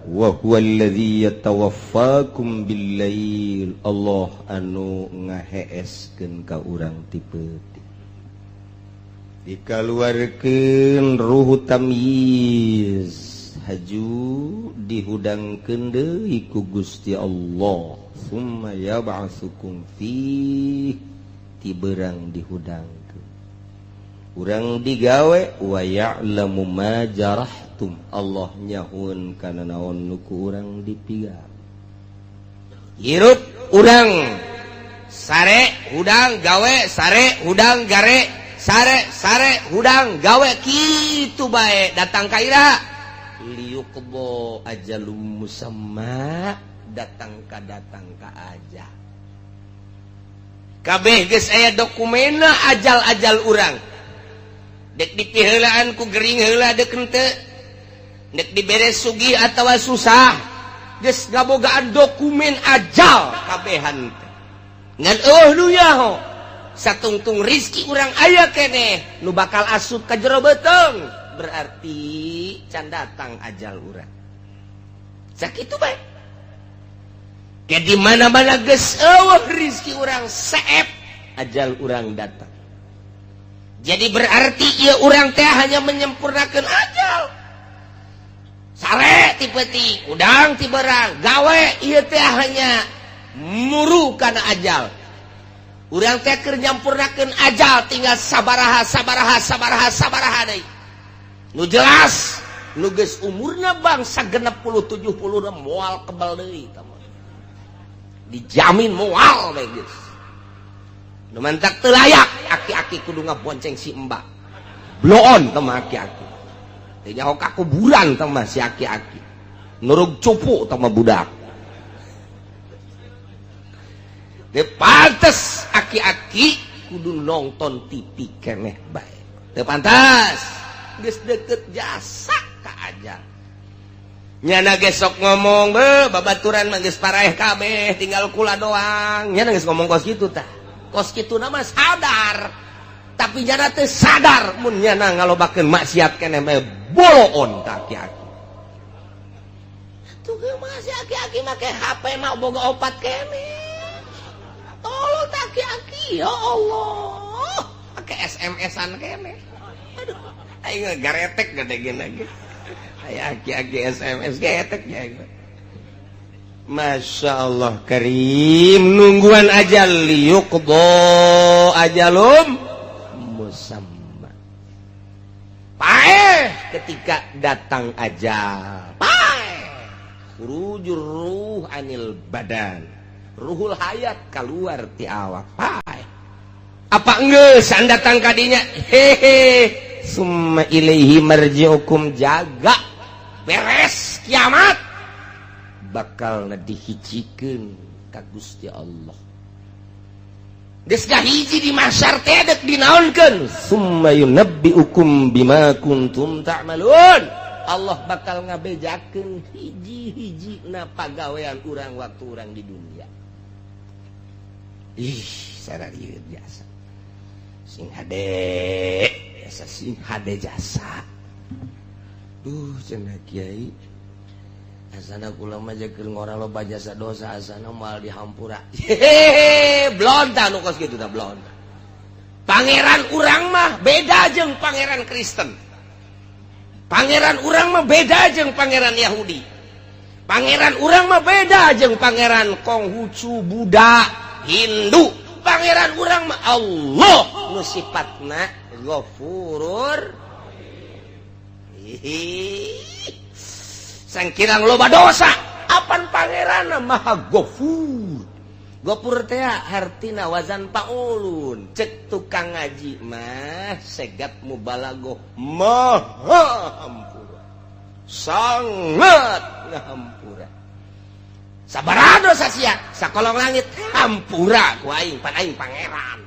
wa huwallazi yatawaffakum billail. Allah anu ngaheeskeun ka urang ti peuting, dikaluarkeun ruh tamyiz, haju dihudangkeun deui ku Gusti Allah. Summa yab'atsukum fi, ti beurang dihudangkeun, urang digawe wa ya'lamu ma jarahtum, Allah nyahueun kana naon nu ku urang dipigar. Hirup urang sare hudang gawe, sare hudang gare, sare hudang gawe, kitu bae datang ka ira liyuqbo ajalum musamma, datang ka aja kabeh geus aya dokumena ajal-ajal urang. Dek dipiheulaan ku gering heula dek henteu, dek diberes sugih atawa susah, geus ngabogaan dokumen ajal kabehan teh. Ngan eueuh nu nyaho satungtung rizki urang aya keneh nu bakal asup ka jero beuteung, berarti can datang ajal urang. Sakitu bae. Ke di mana-mana geus eueuh rizki urang saep, ajal urang datang. Jadi berarti ieu urang teh hanya menyempurnakeun ajal. Sare ti peuting, udang ti beurang, gawe ieu teh hanya muru kana ajal. Urang teh keur nyampurnakeun ajal, tinggal sabaraha deui. Nu jelas nu geus umurna bangsa 60-70 moal kebal deui tamah. Dijamin moal bae geus. Nu mantak teu layak, aki-aki kudu ngabonceng si embak. Bloon tamah aki-aki. Teh nyaho ka kuburan tamah si aki-aki. Nurug cupu tamah budak. Teu pantes aki-aki kudu nonton TV keneh bae. Teu pantas. Geus deukeut jasa ka ajal. Nyana geus sok ngomong, babaturan mah geus paraeh kabeh, tinggal kula doang. Nyana geus ngomong kos kitu tah. Kos kituna mah sadar, tapi nyana teu sadar mun nyana ngalobakeun maksiat keneh bae boloon ka aki-aki. Tuh ge mah si aki-aki make HP mah boga opat keneh. Tolong tak aki-aki, ya Allah. Make SMS-an keneh. Aduh, aing garetek gadegen lagi. Aya aki-aki SMS getek ya. Masya Allah karim, nungguan ajal liyuqdo ajalum musamma. Paeh ketika datang ajal, paeh khurujur ruh anil badan, ruhul hayat keluar ti awak, paeh. Apa geus san datang ka dinya, hehe, summa ilaihi marji'ukum, jaga beres kiamat bakal dihijikeun ka Gusti Allah. Geus gahiji di mahsyar teh dek dinaonkeun, summa yunabbiukum bima kuntum ta'malun. Allah bakal ngabejakeun hiji-hijina pagawean urang waktu urang di dunia. Ih, sararieu biasa. Sing hade, biasa sing hade jasa. Duh, cenah kiai. Asana kula mah jeung ngora loba jasa dosa, asana moal dihampura. Hehehe, blon tah nu kos kitu tah blon. Pangeran urang mah beda jeung pangeran Kristen. Pangeran urang mah beda jeung pangeran Yahudi. Pangeran urang mah beda jeung pangeran Konghucu, Buddha, Hindu. Pangeran urang mah Allah nu sifatna Ghafurur. Sangkirang loba dosa, apan pangeranna maha Ghafur. Ghafur teh hartina wazan paulun. Cek tukang ngaji mah segat mubalaghah, maha hampura, sangat ngahampura. Sabaraha dosa sia sakolong langit hampura ku aing, pan aing pangeran.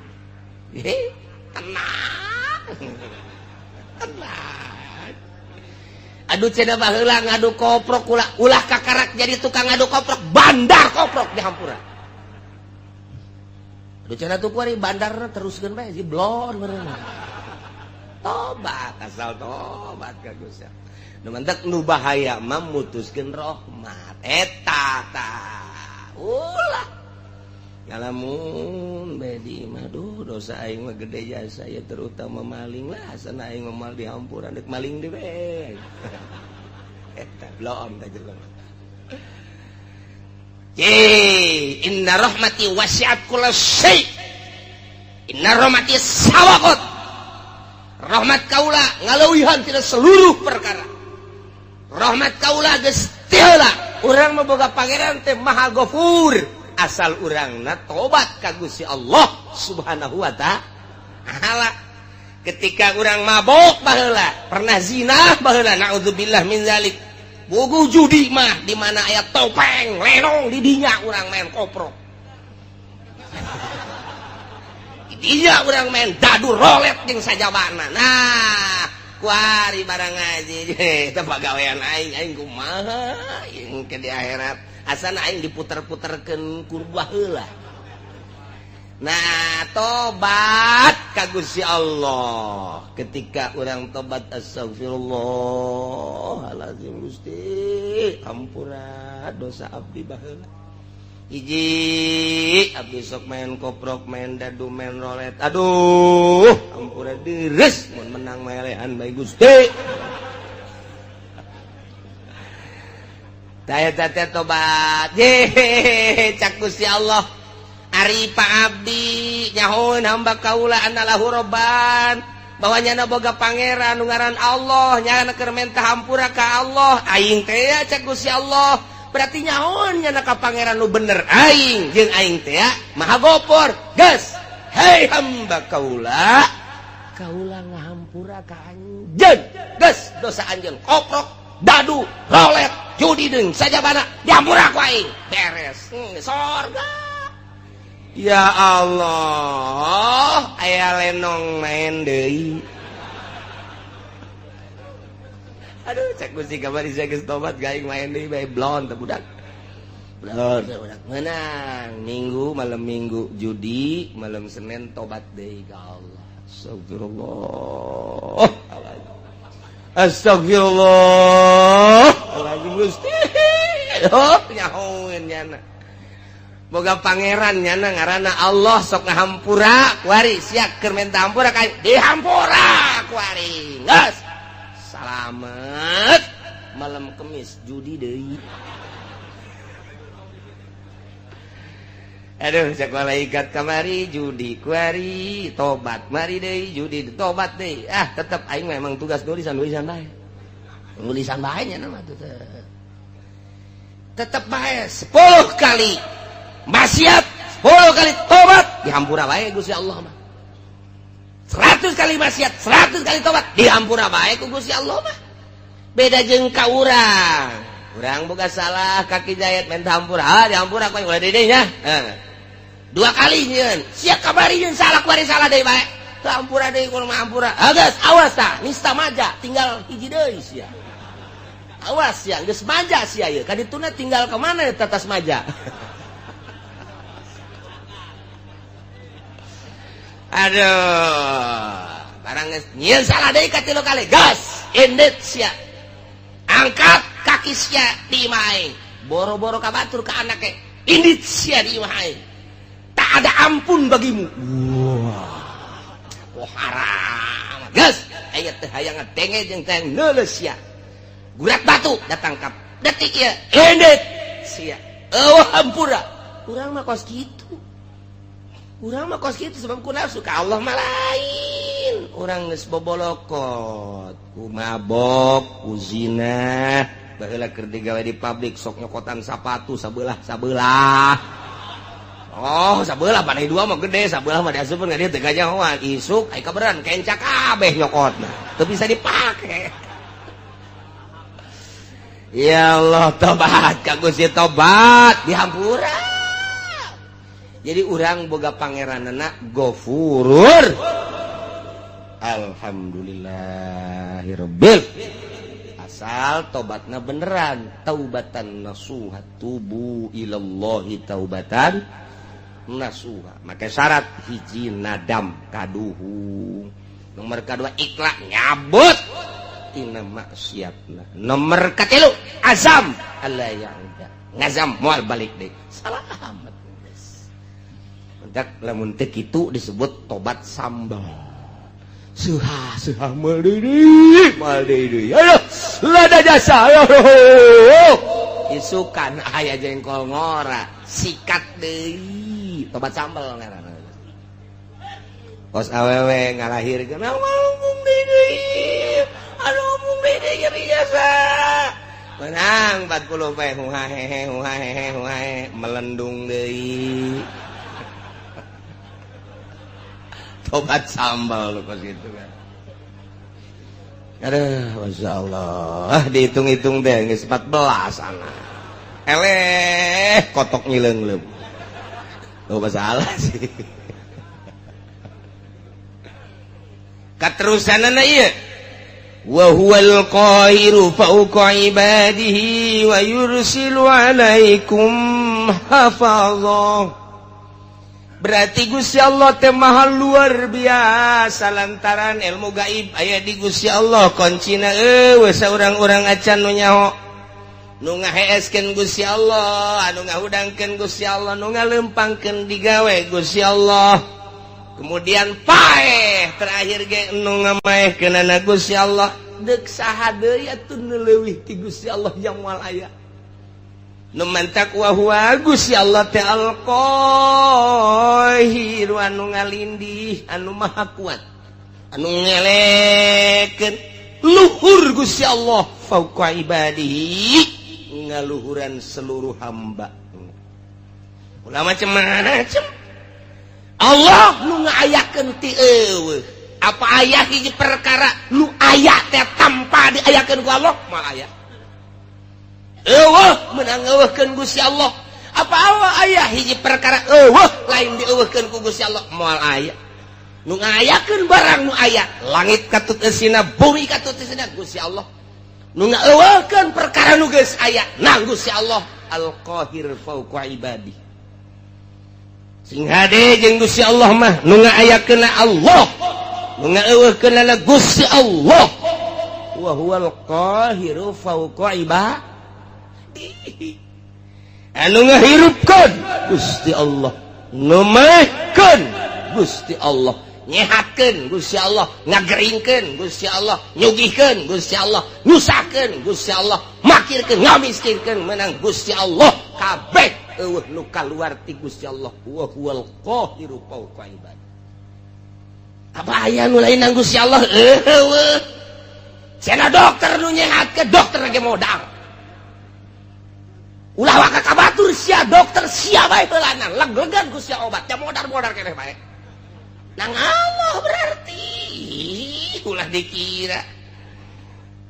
Tenang. Tenang. Aduh cenah baheula ngadu koprok ulah kakarak jadi tukang ngadu koprok, bandar koprok di hampura. Aduh cenah tuh kuari bandar teruskeun bae si blon meureun. Tobat, asal tobat ka Gusti. mentek nu bahaya memutuskeun rahmat eta tah ulah ngalamun bedi mah dosa aing mah gede jasa ya terutama maling lah sana aing mah mal dihampuran deuk maling dewe eta belum ta jelema inna rahmati wasi'at kulla syai inna rahmati sawaqat rahmat kaula ngaleuwihan tina seluruh perkara rahmat kaula geus tiheula urang mah boga pangeran teh maha ghafur asal urangna tobat ka Gusti Allah Subhanahu wa taala ketika urang mabok baheula pernah zina baheula naudzubillah min zalik bogo judi mah di mana aya topeng lenong di dinya urang main koprok di dinya urang main dadu rolet jeung sajabana nah kuari barang ngaji teh pagawean aing kumaha aing ke di akhirat asana aing diputer-puterkeun kurbah heula nah tobat ka Gusti Allah ketika urang tobat astagfirullahalazim Gusti ampura dosa abdi baheula hiji abdi sok main koprok main dadu main rolet aduh ampura deres mun menang melehan bae Gusti taya teh tobat cak Gusti Allah ari Pak Abdi nyahoun hamba kaula anallahu robban bahwa nyana boga pangeran nu ngaran Allah nyana keur menta hampura ka Allah aing teh ya cak Gusti Allah berarti nyahoun nyana ka pangeran nu bener aing jeung aing teh ya maha gopor geus hei hamba kaula ngahampura ka anjeun geus dosa anjeun koprok dadu rolet judi deung sajabana dihampura ku aing beres sorga ya Allah aya lenong main deui aduh cek Gusti kamari saya geus tobat gaing main deui bae blon teh budak menang minggu malam minggu judi malam Senin tobat deui ka Allah astagfirullah astagfirullah Gusti oh nyahoeun nyana boga pangeran nyana ngaranna Allah sok ngahampura kuari siak keur menta hampura ka dihampura kuari geus salamet malam Kemis judi deui aduh cek malaikat kamari judi kuari tobat mari deui judi tobat deui tetep aing memang tugas nulisan bae nulisan bae nya mah tetep bae 10 kali maksiat 10 kali tobat dihampura bae Gusti Allah mah 100 kali maksiat 100 kali tobat dihampura bae ku Gusti Allah mah beda jeung ka urang boga salah kaki jayat minta hampura dihampura ku ulah deui nya 2 kali nyeun sia kabari nyeun salah kuari salah deui bae teu hampura deui kudu hampura geus awas tah nista maja tinggal hiji deui sia awas ya geus maja sia ieu kadituna tinggal ka mana tetas maja aduh barang geus nyieun salah deui ka 3 kali gas indet sia angkat kaki sia di imah aing boro-boro ka batur ka anake indit sia di imah aing tak ada ampun bagimu wah haram gas aya teh hayang ngadenge jeung teh neuleus sia gurat batu datang ka detik ieu indet sia eueuh hampura urang mah kos kitu urang mah kos kitu sebab ku nafsu ka Allah mah lain urang geus bobolokot ku mabok ku zina baheula keur digawe di pabrik sok nyokotan sapatu sabelah oh sabelah panai 2 mah gede sabelah mah diasupkeun ka dieu teu gajahoan isuk ai kaberan kencak kabeh nyokotna teu bisa dipake ya Allah tobat ka Gusti tobat dihampura jadi urang boga pangeranna Ghafurur alhamdulillahirabbil asal tobatna beneran taubatan nasuha tubu ilallahi taubatan nasuha make syarat hiji nadam kaduhu nomor kedua ikhlas nyabut tina maksiatna. Nomor katilu azam Allah yauda. Ngazam moal balik deui. Salamet geus. Mentak lamun teu kitu disebut tobat sambal. Suha mal deui. Ayo, lada jasa. Ayo. Isukan aya jengkol ngora, sikat deui. Tobat sambal ngaranna. Kos awewe ngalahirkeun ngomong deui. Anu ngomong deui jadi jasa. Menang 40 pe huhahe melendung deui. Tobat sambal lu pas gitu kan. Aduh, Masya Allah. Dihitung-hitung deh, geus 14 ana. Eleh, kotok nyileungleum. Tuh masalah sih. Katerusanana ieu. Wa huwal qahiru fawqa ibadihi wa yursilu 'alaikum hafazah. Berarti Gusti Allah teh maha luar biasa lantaran ilmu gaib aya di Gusti Allah kuncina eueuh saurang-urang acan nu nyaho nu ngaheeskeun Gusti Allah anu ngahudangkeun Gusti Allah nu ngaleumpangkeun digawe Gusti Allah kemudian paeh terakhir ge nu ngamaehkeunana Gusti Allah deuk saha deui atuh nu leuwih ti Gusti Allah yang moal aya nu mantak wa huwa Gusti Allah teh al-qahir anu ngalindih anu maha kuat anu ngelekeun luhur Gusti Allah fauqa ibadihi ngaluhuran seluruh hamba ulah macam-macam Allah nu ngaayakeun ti eueuh apa aya hiji perkara nu aya teh tanpa diayakeun ku Allah moal aya menang eueuhkeun Gusti Allah apa aya hiji perkara lain dieueuhkeun ku Gusti Allah moal aya nu ngayakeun barang nu aya langit katut eusina bumi katut eusina Gusti Allah nu ngaeueuhkeun perkara nu geus aya nah Gusti Allah al-qahir fauqa ibadi sing hade jeung Gusti Allah mah nu ngaayakeunna Allah nu ngaeueuhkeunna Gusti Allah wa huwal qahiru fauqa ibadi anu ngahirupkeun Gusti Allah numehkeun Gusti Allah nyehatkeun Gusti Allah ngageringkeun Gusti Allah nyugihkeun Gusti Allah nyusahkeun Gusti Allah makirkeun ngamiskinkeun menang Gusti Allah kabeh eueuh nu kaluar ti Gusti Allah wa huwal qahiru fauqa ibad apa aya nu lain nang Gusti Allah eueuh cenah dokter nu nyehatkeun dokter ge modal ulah waka kabatur sia dokter sia bae heulana leg-legan ku sia obat teh modar-modar keneh bae nang Allah berarti ulah dikira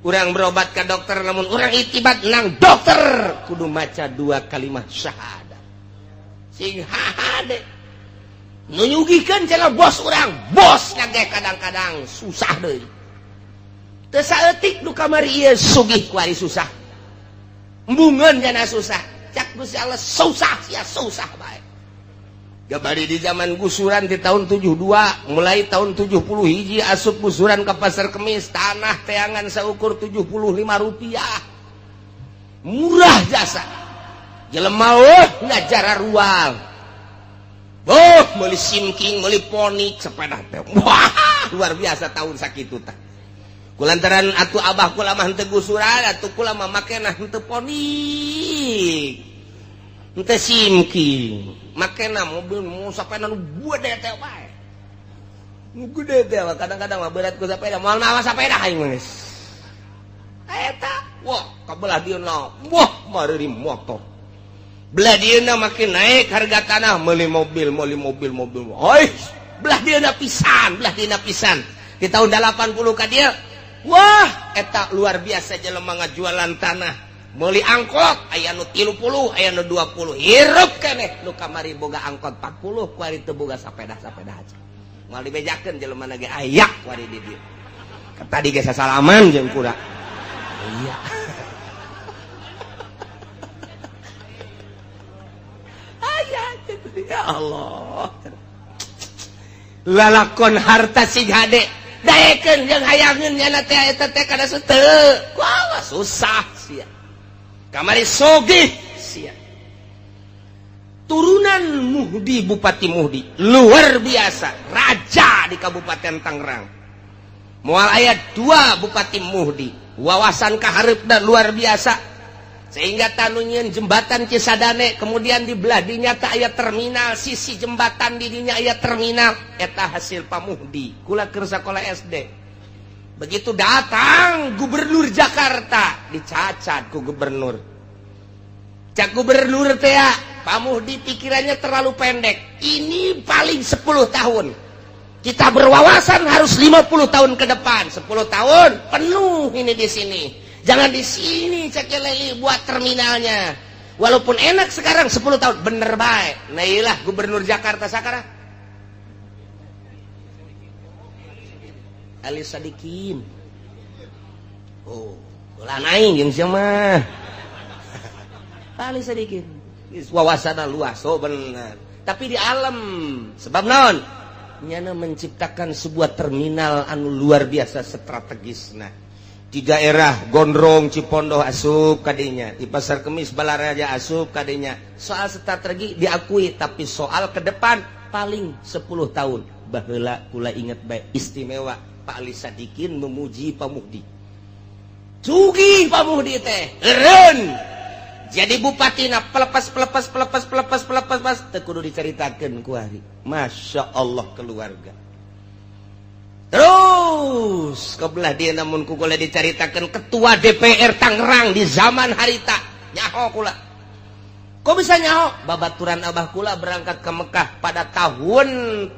urang berobat ka dokter namun urang itibat nang dokter kudu maca 2 kalimat syahadat sing hade nu nyugikeun cenah bos urang bos nage kadang-kadang susah deui teu saeutik nu kamari ieu sugih ku ari susah embungeun jana susah cak Gusti Allah susah sia susah bae gabari di zaman gusuran di tahun 72 mulai tahun 70 hiji asup gusuran ke pasar kemis tanah teangan saukur 75 rupiah murah jasa jelema ngajara ruang meuli simking meuli ponik sepeda teh wah luar biasa tahun sakitu tah kulantaran atuh abah kula mah henteu gusuran atuh kula mah makena henteu ponik henteu simking makena mobil mau sapena nu gede teh bae nu gede teh kadang-kadang mah berat ku sapeda moal nawa sapeda aing geus eta wah kabelah dieuna wah mareuring motor belah dieuna makin naik harga tanah meuli mobil oi belah dieuna pisan di tahun 80 ka dieu wah eta luar biasa jelema ngajualan tanah meuli angkot aya nu 30 aya nu 20 hirup keneh nu kamari boga angkot 40 ku ari teu boga sapeda aja moal dibejakeun jelema ge ayak ku ari di dieu tadi ge sasalaman jeung kura iya ayak ya Allah lalakon harta si gade daekeun jeung hayangeun nyana teh eta teh kada teu kuaha susah sia kamari sogih sia turunan Muhdi Bupati Muhdi luar biasa raja di Kabupaten Tangerang moal aya 2 Bupati Muhdi wawasan kaharepna luar biasa sehingga tanunyeun jembatan Cisadane kemudian di belah dinya teh aya terminal sisi jembatan di dinya aya terminal eta hasil pamuhdi kula keur sakola SD begitu datang gubernur Jakarta dicacat ku gubernur cak gubernur teh ya pamuhdi pikirannya terlalu pendek ini paling 10 tahun kita berwawasan harus 50 tahun ke depan 10 tahun penuh ini di sini jangan di sini cekelei buat terminalnya. Walaupun enak sekarang 10 tahun bener baik. Nah iyalah gubernur Jakarta sekarang. Ali Sadikin. Oh, ulah naik yang siapa? Ali Sadikin. Wawasanna luas, oh benar. Tapi di alam sebab naon? Nyana menciptakan sebuah terminal anu luar biasa strategis. Nah di daerah Gondrong Cipondoh asup kadinya di Pasar Kemis Balaraja asup kadinya soal strategi diakui tapi soal ke depan paling 10 tahun baheula kula inget bae istimewa Pak Ali Sadikin memuji Pamuhdi sugih Pamuhdi teh eureun jadi bupatina pelepas teu kudu diceritakeun ku ari Masya Allah keluarga terus kebelah dia namun kula diceritakan ketua DPR Tangerang di zaman harita nyaho kula kok bisa nyaho babaturan abah kula berangkat ke Mekah pada tahun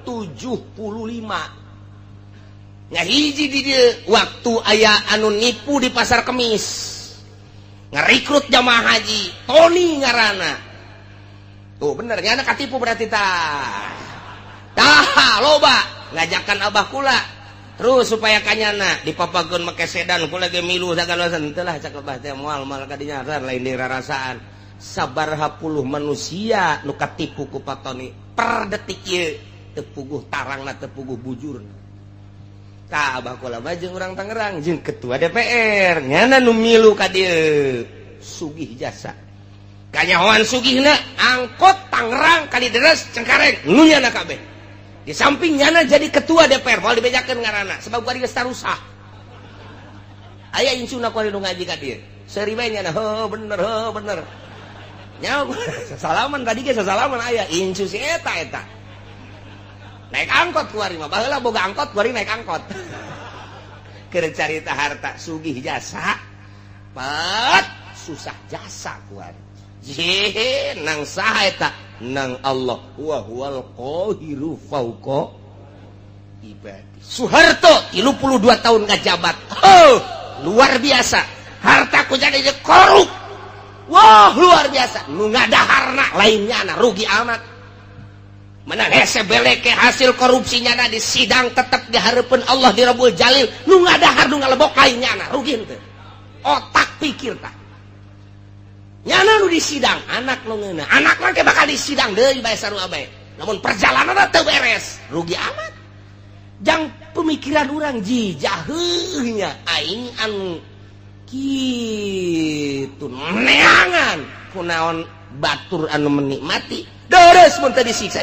75 ngahiji di dia waktu aya anu nipu di Pasar Kemis ngerekrut jamaah haji Tony ngarana tuh bener nyana katipu berarti tah loba ngajakan abah kula terus supaya kanyana dipapageun make sedan kula ge milu sagala teu lah cak abah teh moal kadinya lain dirarasaan sabaraha puluh manusia nu katipu ku Patoni per detik ieu teu puguh tarangna teu puguh bujurna ka abah kula mah jeung urang Tangerang jeung ketua DPR nyana nu milu ka dieu sugih jasa kanyahoan sugihna angkot Tangerang Kalideres Cengkareng nu nyana kabeh di sampingnya jadi ketua DPR mau dibejakeun ngaranna sebab gua geus tarusah aya insuna ku nu ngaji ka dieu seuri bae nya bener nya salaman tadi ge salaman aya insu si eta naik angkot ku ari mah baheula boga angkot ku ari naik angkot keur carita harta sugih jasa pat susah jasa ku ari nang saha eta nang Allah wa huwal qahiru fauqa ibadi Soeharto 32 tahun ngajabat luar biasa hartaku jadi korup wah luar biasa nu ngadaharna lainnya rugi amat menang hese beleke hasil korupsinya di sidang tetap dihareupeun Allah di Rabbul Jalil nu ngadahar nu ngalebok lainnya rugi henteu otak pikir tah nyana nu disidang anak nu ngeuna anak mah bakal disidang deui bae sarua bae namun perjalananna teu beres rugi amat jang pemikiran urang jijah heuh nya aing anu kitu neangan kunaon batur anu menikmati deres mun teu disiksa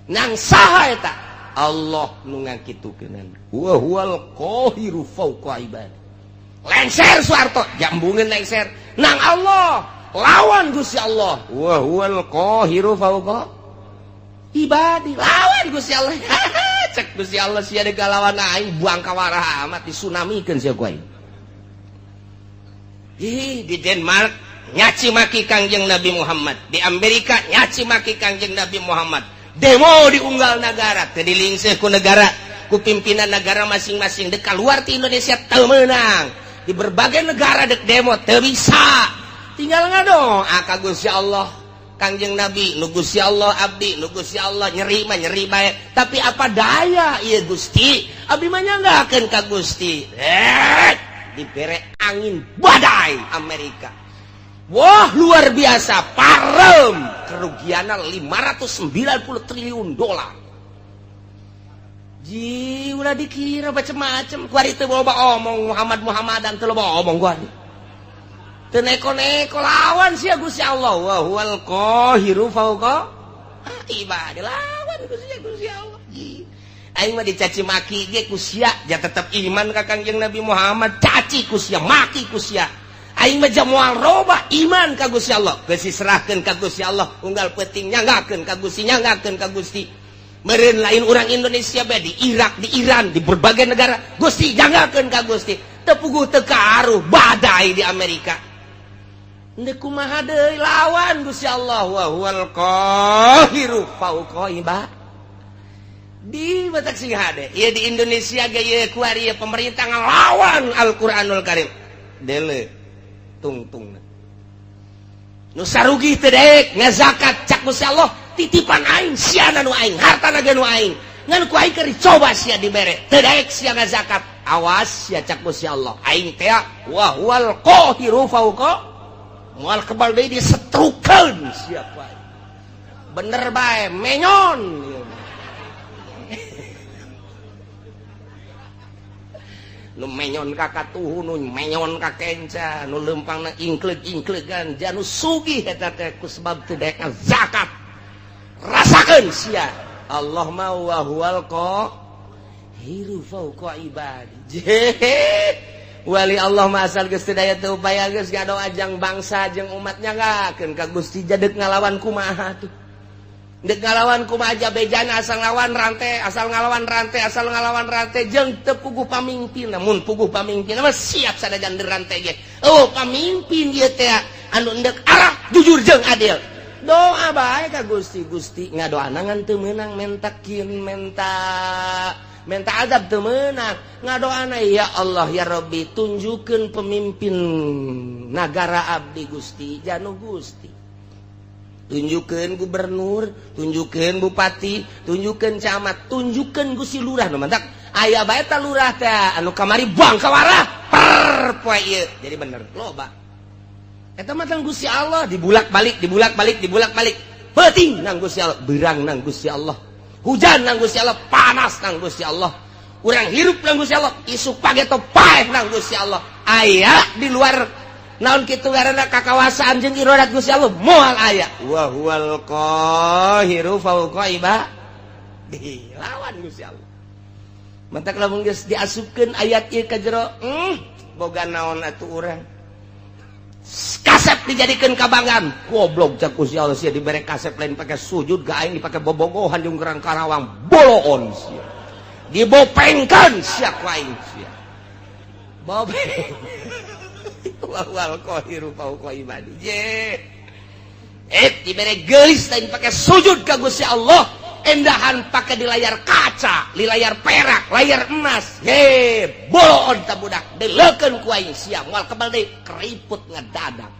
nang saha eta Allah nu ngakitukeun wa huwal qahiru fauqa ibadi lengser Soeharto jambungin lengser nang Allah lawan Gusti Allah wa huwal qahiru fauqa ibadi lawan Gusti Allah cek Gusti Allah sia dega lawan aing buang kawaraha amat disunamikeun sia ku aing di Denmark nyaci maki Kangjeng Nabi Muhammad di Amerika nyaci maki Kangjeng Nabi Muhammad demo di unggal negara teu dilingseuh ku negara ku pimpinan negara masing-masing dek keluar ti Indonesia teu meunang di berbagai negara dek demo teu bisa tinggal ngadoa ka Gusti Allah Kangjeng Nabi nu Gusti Allah abdi nu Gusti Allah nyeri bae tapi apa daya ieu Gusti abdi mah nyanggakeun ka Gusti dibere angin badai Amerika wah luar biasa parem kerugianna $590 triliun ji ulah dikira macam-macam kuari teu bawa omong Muhammadan teu bawa omong gua teu neko-neko lawan sia Gusti Allah wa huwal qahiru fauqa ibadi lawan Gusti Allah aing mah dicaci maki ge ku sia ja tetep iman ka Kangjeng Nabi Muhammad caci ku sia maki ku sia aing mah moal robah iman ka Gusti Allah geus diserahkeun ka Gusti Allah unggal peuting nyanggakeun ka Gusti meureun lain orang Indonesia bae di Irak di Iran di berbagai negara Gusti janggakeun ka Gusti teu puguh teu kaaruh badai di Amerika teu kumaha deui lawan Gusti Allah wa huwal qahiru fauqa ibad di batak sing hade ieu di Indonesia ge ieu kuari pemerintah ngalawan Al-Qur'anul Karim dele tungtung nu sarugi teu deuk ngazakat cak Gusti Allah titipan aing siana nu aing hartana ge nu aing ngan ku aing keur coba sia dibere teu daek sia ngazakat awas sia cak Gusti Allah aing teh wa huwal qahiru fauqa moal kebal deui disetrukeun sia ku aing bener bae menyon nu menyon ka katuhu nu menyon ka kenca nu leumpangna ingkleug-ingkleugan janu sugih eta teh ku sebab teu daek zakat rasakeun sia Allah ma wa huwal qahiru fauqa ibadi wali Allah ma asal geus teu daya teu upaya geus gado ajang bangsa jeung umatnya ngakeun ka Gusti jadeg ngalawan kumaha tuh deuk ngalawan kumaha aja bejana asal ngalawan rantai jeung teu puguh pamimpinna mun puguh pamimpinna mah siap sadajan rantai ge oh pamimpin ieu teh anu endek arah jujur jeung adil doa bae ka Gusti ngadoana ngan teu meunang menta azab teu meunang ngadoana ya Allah ya Rabbi tunjukkeun pemimpin nagara abdi Gusti janu Gusti tunjukkeun gubernur tunjukkeun bupati tunjukkeun camat tunjukkeun Gusti lurah nu mantak aya bae ta lurah teh anu kamari buang ka warah per poe ieu jadi bener loba eta mah tang Gusti Allah dibulak-balik peuting nang Gusti Allah beurang nang Gusti Allah hujan nang Gusti Allah panas nang Gusti Allah urang hirup nang Gusti Allah isuk pageto paeh nang Gusti Allah aya di luar naon kitu ngaranna kakawasaan jeung iradat Gusti Allah moal aya wa huwal qahiru fauqa ibadi lawan Gusti Allah mantak lamun geus diasupkeun ayat ieu ka jero boga naon atuh urang kasep dijadikeun kabanggan goblok cak Gusti Allah sia dibere kasep lain pake sujud ga aing dipake bobogohan jeung gerang karawang boloon sia dibopengkeun sia ku aing sia bobeng wal qahiru fauqa ibadi dibere geulis lain pake sujud ka Gusti Allah endahan pake di layar kaca di layar perak layar emas boloon ta budak dileukeun ku aing sia moal kebal deui keriput ngadadak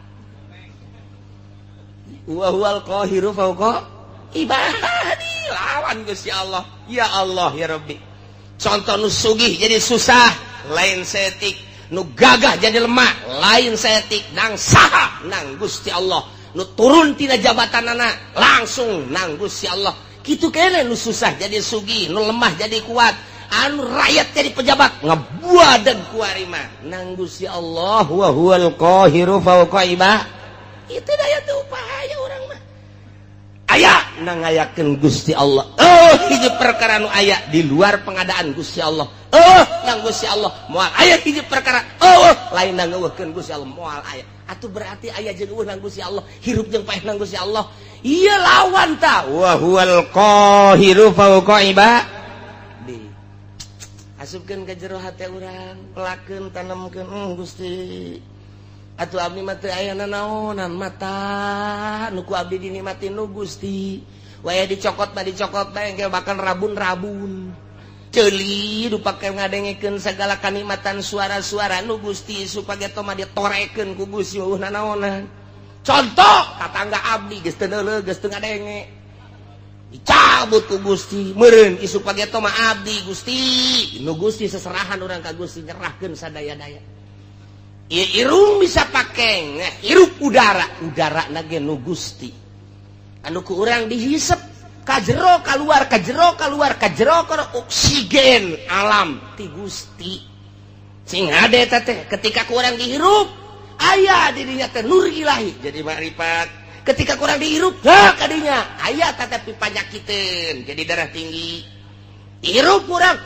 wa huwal qahiru fauqa ibadi lawan Gusti Allah ya Rabbi contoh nu sugih jadi susah lain setik nu gagah jadi lemah lain setik nang saha nang Gusti Allah nu turun tina jabatanana langsung nang Gusti Allah kitu kene nu susah jadi sugih nu lemah jadi kuat anu rakyat jadi pejabat ngabuadeug ku ari mah nang Gusti Allah wa huwal qahiru fauqa ibadi itu daya teu upaya urang mah aya nang ngayakeun Gusti Allah hiji perkara nu aya di luar pengadaan Gusti Allah nang Gusti Allah moal aya hiji perkara lain nang ngeuweuhkeun Gusti Allah moal aya atuh berarti aya jeung eueuh nang Gusti Allah hirup jeung paeh nang Gusti Allah ieu lawan ta wa huwal qahiru fauqa ibadi asupkeun ka jero hate urang pelakeun tanemkeun Gusti atuh abdi mah teu aya nanaonan mata nu ku abdi dinikmati nu Gusti waya dicokot bae engke bakal rabun-rabun ceuli dupake ngadengekeun sagala kanikmatan suara-suara nu Gusti supaya toma ditorekeun ku Gusti nanaonan contoh tatangga abdi geus teu neuleug geus teu ngadenge dicabut ku Gusti meureun isu page toma abdi Gusti nu Gusti seserahan urang ka Gusti nyerahkeun sadaya-daya ieu irung bisa pake hirup udara nage nu Gusti anu ku urang dihisep kajero keluar oksigen alam ti Gusti sing ade teh ketika kurang dihirup aya dirinya teh nur ilahi jadi makrifat ketika kurang dihirup kadinya aya teh panyakiteun jadi darah tinggi hirup kurang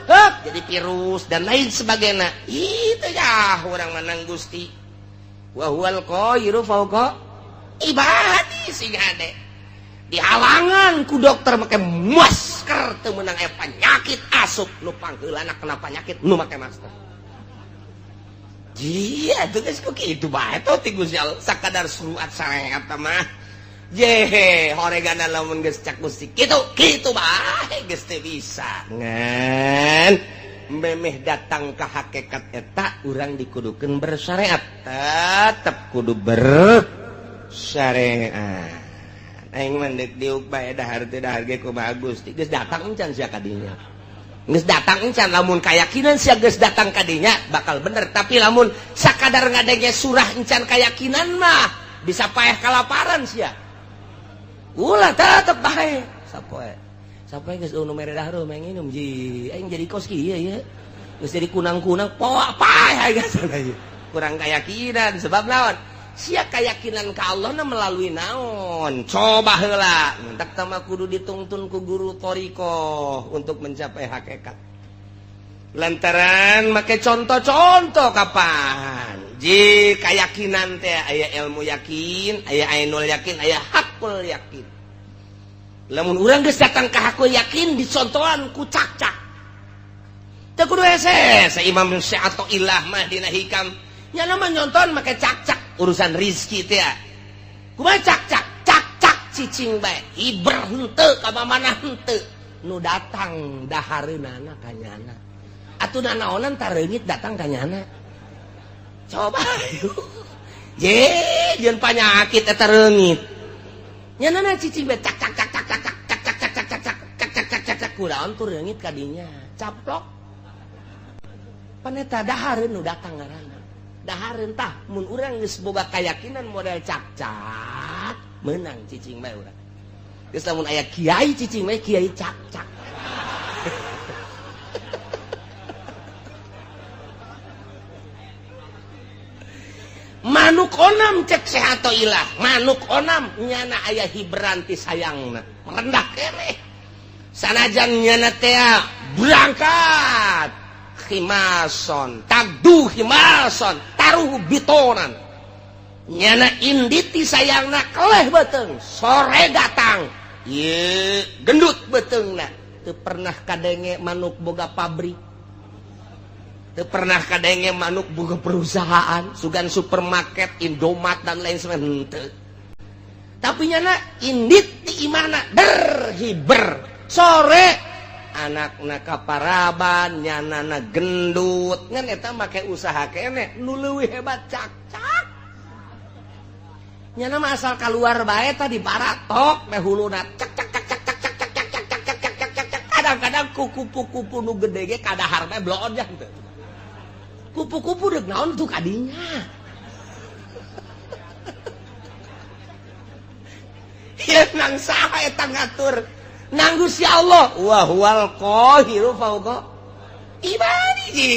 jadi virus dan lain sebagainya itu ya orang menang Gusti wa huwal qahhiru fawqa ibadi sing ade dihalangan ku dokter make masker teu meunang aya penyakit asup nu pangheulana kena penyakit nu make masker. Iya tuh geus ku kitu bae tuh ti Gusti Allah sakadar suruat sarehat mah. Ye horegana lamun geus cak Gusti kitu bae geus teu bisa. Ngan memeh datang ka hakikat eta urang dikudukeun bersyariat tetep kudu bersyariat. Aing mendek diuk bae dahar teh dahar ge kumaha Gusti geus datang encan sia ka dinya geus datang encan lamun kayakinan sia geus datang ka dinya bakal bener tapi lamun sakadar ngadenge surah encan kayakinan mah bisa paeh kalaparan sia ulah tetep bae sapoe geus nu mere dahar mah nginum ji aing jadi kos kieu ya geus jadi kunang-kunang poa paeh geus kurang kayakinan sebab naon sia keyakinan ka Allah na melalui naon coba heula mentak tama kudu ditungtun ku guru thariqah untuk mencapai hakikat lantaran make contoh-contoh kapan ji keyakinan teh aya ilmu yakin aya ainul yakin aya hakul yakin lamun urang geus datang ka hakul yakin dicontohan ku cak-cak teu kudu hese sa Imam Syafi'i mah dina hikam nya nama nyonton make cak-cak urusan rizki teh kumaha cak-cak cicing bae hiber henteu ka mana henteu nu datang dahareunana ka nyana atuh naonan tareungit datang ka nyana coba ye jeung panyakit eta reungit nyana cicing bae cak kunaon tuh reungit ka dinya caplok paneta dahareun nu datang ngaranna dahareun tah mun urang geus boga kayakinan model cak-cak meunang cicing bae urang geus lamun aya kiai cicing bae kiai cak-cak manuk onam cek sehato ilah manuk onam nyana aya hiberan ti sayangna merendah keneh sanajan nyana teh berangkat himason tagdu himason taruh bitonan nyana inditi sayangna keleh beteung sore datang ye gendut beteungna teu pernah kadenge manuk boga pabrik teu pernah kadenge manuk boga perusahaan sugan supermarket Indomaret dan lain sebagainya henteu tapi nyana indit ti imana berhiber sore anakna kaparaban nyanana gendut ngan eta make usaha keneh nu leuwih hebat cak-cak nyana mah asal kaluar bae tah dibaratok meh huluna cak kadang-kadang kupu-kupu nu gede ge kadahar meh bloon jan teu kupu-kupu deuk naon tuh kadinya ieu nang saha eta ngatur nang Gusti Allah wa huwal qahhiru fawqa ibadi ji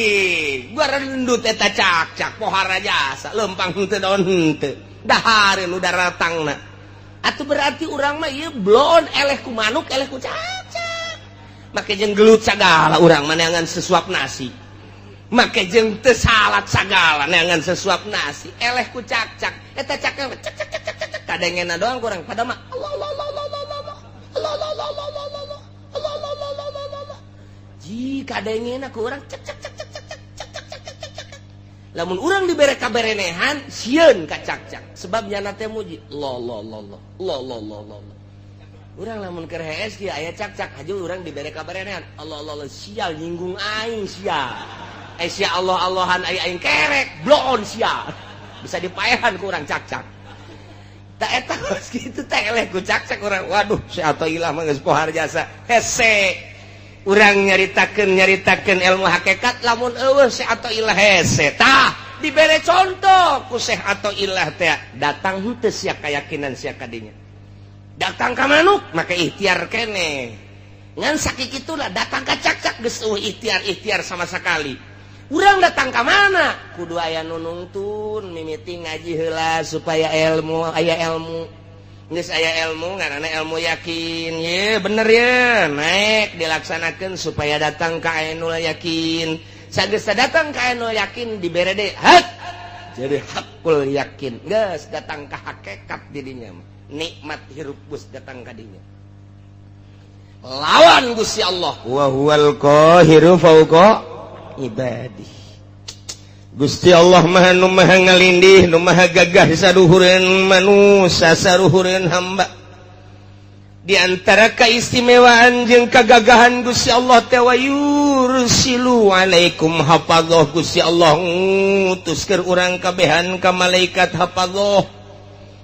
barendut eta cak-cak pohara jasa lempang henteu daun henteu dahareun nu daratangna atuh berarti urang mah ieu blon eleh ku manuk eleh ku cak-cak make jeung gelut sagala urang mah neangan sesuap nasi make jeung teu salat sagala neangan sesuap nasi eleh ku cak-cak eta cak kadengena doang kurang pada mah ji kadengena ku urang cek lamun urang dibere kaberenehan sieun ka cak-cak sebab nyana teh muji lo urang lamun keur hees kieu aya cak-cak haju urang dibere kaberenehan Allah sial nyinggung aing sial sia Allah-Allahan aing kerek bloon sial bisa dipaehan ku urang cak-cak tak eta kitu teh eleh ku cak-cak urang waduh si atoh ilah mah geus pohar jasa hese urang nyaritakeun ilmu hakikat lamun eueuh si atoh ilah hese tah dibere contoh ku Syekh Athaillah teh datang henteu sia keyakinan sia kadinya datang ke manuk maka ikhtiar kene ngan sakit itulah datang ke cak-cak geus ikhtiar sama sekali urang datang ke mana kudu aya nu nuntun mimiti ngaji heula supaya aya ilmu geus aya ilmu ngaranna ilmu yakin ye bener ya naik dilaksanakeun supaya datang ka anu yakin sageus datang ka anu yakin dibere deui hak jadi hakul yakin geus datang ka hakikat dirinya nikmat hirup geus datang ka dinya lawan Gusti Allah wa huwal qahiru fauqa ibadih Gusti Allah maha nu maha ngalindih nu maha gagah saluhureun manusia saluhureun hamba di antara keistimewaan jeung kagagahan Gusti Allah teh wa yursilu alaikum hafadzah Gusti Allah ngutuskeun urang kabehan ka malaikat hafadzah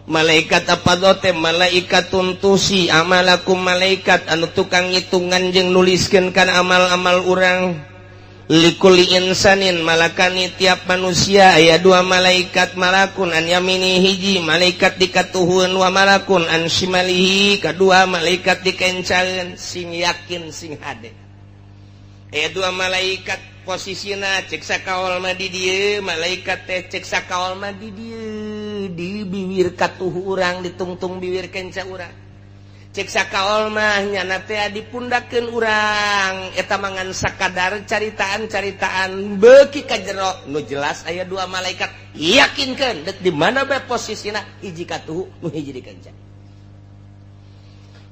malaikat hafadzah teh malaikatun tusi amalakum malaikat anu tukang ngitungan jeung nuliskeun kana amal-amal urang likulli insanin malakani tiap manusia aya dua malaikat malakun an yamini hiji malaikat dikatuhun wa malakun an shimalihi kadua malaikat dikencaeun sing yakin sing hade aya dua malaikat posisina cek sakaol mah di dieu malaikat teh cek sakaol mah di dieu di bibir katuh urang ditungtung bibir kenca urang cek sakaol mah nyana teh dipundakeun urang eta mangan sakadar caritaan-caritaan beuki ka jero nu jelas aya dua malaikat yakinkeun deuk di mana bae posisina hiji katuhu nu hiji di kenca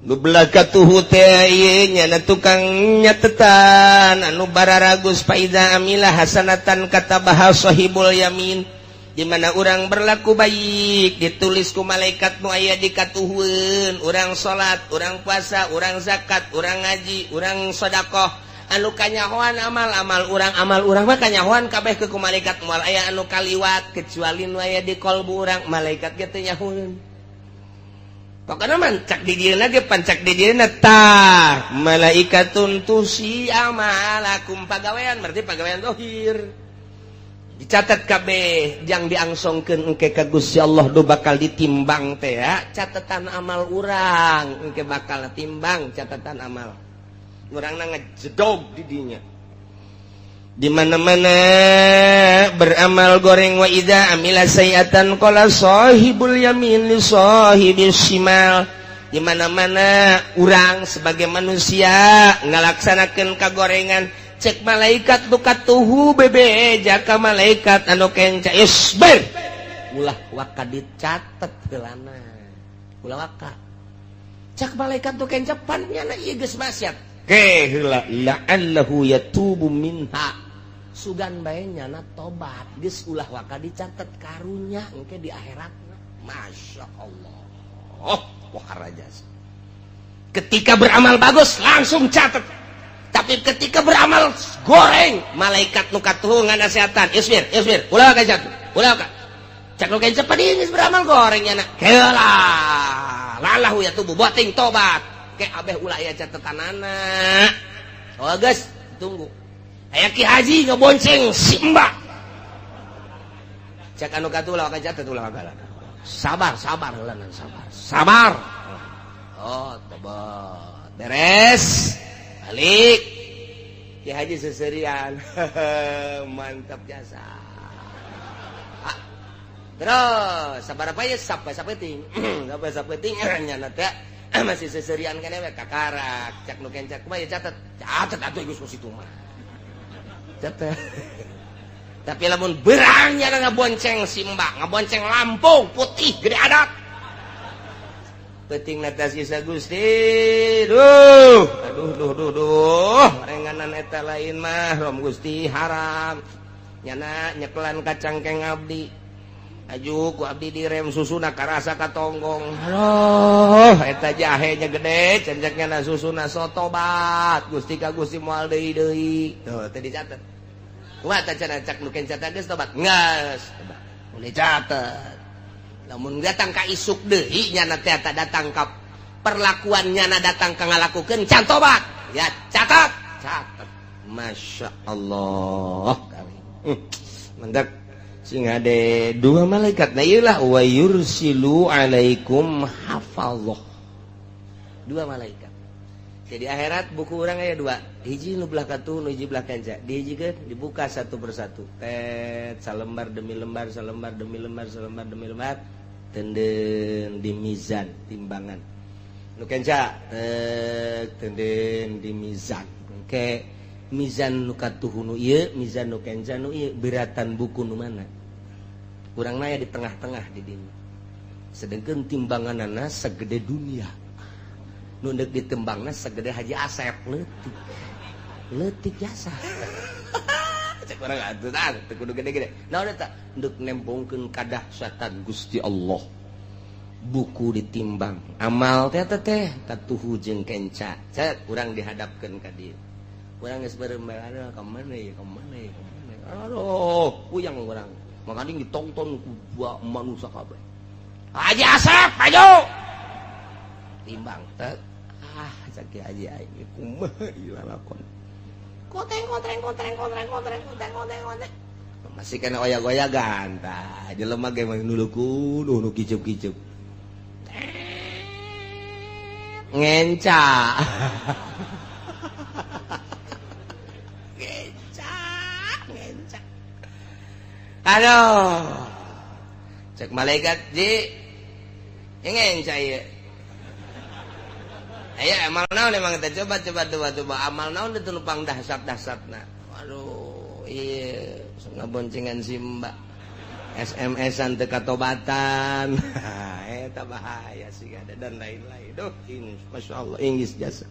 nu belah katuhu teh ieu nyana tukang nyatetan anu bararagus faida amilah hasanatan katabaha sahibul yamin di mana orang berlaku baik ditulis ku malaikat nu aya di katuhun orang salat orang puasa orang zakat orang ngaji orang sedekah anu kanyahoan amal urang mah kanyahoan kabeh ke ku malaikat moal aya anu kaliwat kecuali nu aya di qalbu urang malaikat ge teu nyahoeun pokona mancak di dieuna ge pancak di dieuna tah malaikatun tusi amalakum pagawean berarti pagawean zahir dicatat kabeh jang diangsongkeun engke ka Gusti Allah do bakal ditimbang teh ya catatan amal urang engke bakal timbang catatan amal urangna ngajedog di dinya di mana-mana beramal goreng wa idza amila sayiatan qala sahibul yamin li sahibis shimal di mana-mana urang sebagai manusia ngalaksanakeun kagorengan cek malaikat duka tuhu bebe jaka malaikat anu kenca isbir ulah waka dicatet heulana ulah waka cek malaikat tu kenca pan nyana ieu geus maksiat ke heula la'allahu yatubu minha sugan bae nyana tobat geus ulah waka dicatet karunya engke di akhiratna masyaallah wah rajas ketika beramal bagus langsung catet tapi ketika beramal goreng malaikat nu katuhu nganasehatan isbir ulah ka jatuh ulah ka cak nu kenca padi geus beramal goreng nya heula lalahu ya tubuh boting tobat ke abeh ulah aya catetanana oh geus tunggu aya ki haji ngabonceng si mbak cak anu katuh ulah ka catet ulah ka sabar heula sabar oh tobat beres balik Ki Haji seserian mantap jasa terus sabar apa ya sampai sapeting nyana teh masih seserian kene we kakarak cak nu kencak mah ya catet atuh geus situ mah catet tapi lamun berang nya ngabonceng simba ngabonceng Lampung putih gede adat penting natasi sa Gusti aduh renganan eta lain mah rom Gusti haram nyana nyeklan kacang keng abdi aju ku abdi direm susuna karasa katonggong aduh eta jahenya gede cenjeknya susuna sotobat Gusti ka Gusti moal deui tuh teh dicatet kumaha teh cenah cak nu kenca teh geus tobat geus boleh catet lamun datang ka isuk deui nyana teh datang ka perlakuan nyana datang ka ngalakukeun can tobat ya catat Masya Allah mantap sing ade dua malaikat na ieu lah wa yursilu alaikum hafadzah 2 malaikat. Jadi akhirat buku orang aya 2. Hiji nu belah katuh, nu hiji belah kanca. Dihijikeun dibuka satu persatu. Tet salembar demi lembar, salembar demi lembar, salembar demi lembar. Tenden di mizan timbangan. Nu kanca tenden di mizan. Engke mizan nu katuh nu ieu, mizan nu kanca nu ieu, beratan buku nu mana? Urang aya di tengah-tengah di dieu. Sedengkeun timbanganana sagede dunia. Nu deuk ditembangna sagede Haji Asep leutik jasa. Cek urang atuh tah teu kudu gede-gede. Naon eta? Deuk nempongkeun kadahsyatan Gusti Allah. Buku ditimbang. Amal teh katuhu jeung kenca. Cet urang dihadapkeun ka dieu. Urang geus bareng-bareng ka mana ya, ka mana ya, ka mana. Aduh, puyang urang. Makanya ditonton ku dua manusia kabeh. Haji Asep, maju. Timbang teh. Caki Haji aing kumaha ieu lalakon. Koteng. Masih kena oyak-oyagan tah. Jelema ge mah nulukun, nu kiceup-kiceup. Ngenca. Ngenca. Aduh. Cek malaikat ji. Ngenca ieu. Aya amal naon emang kita coba amal naon itu lupang dahsyat-dahsyatna. Waduh, iya suna boncengan Simba. SMS-an teu katobatan. Eta bahaya sih ada dan lain-lain. Duh, ini masyaallah Inggris jasa.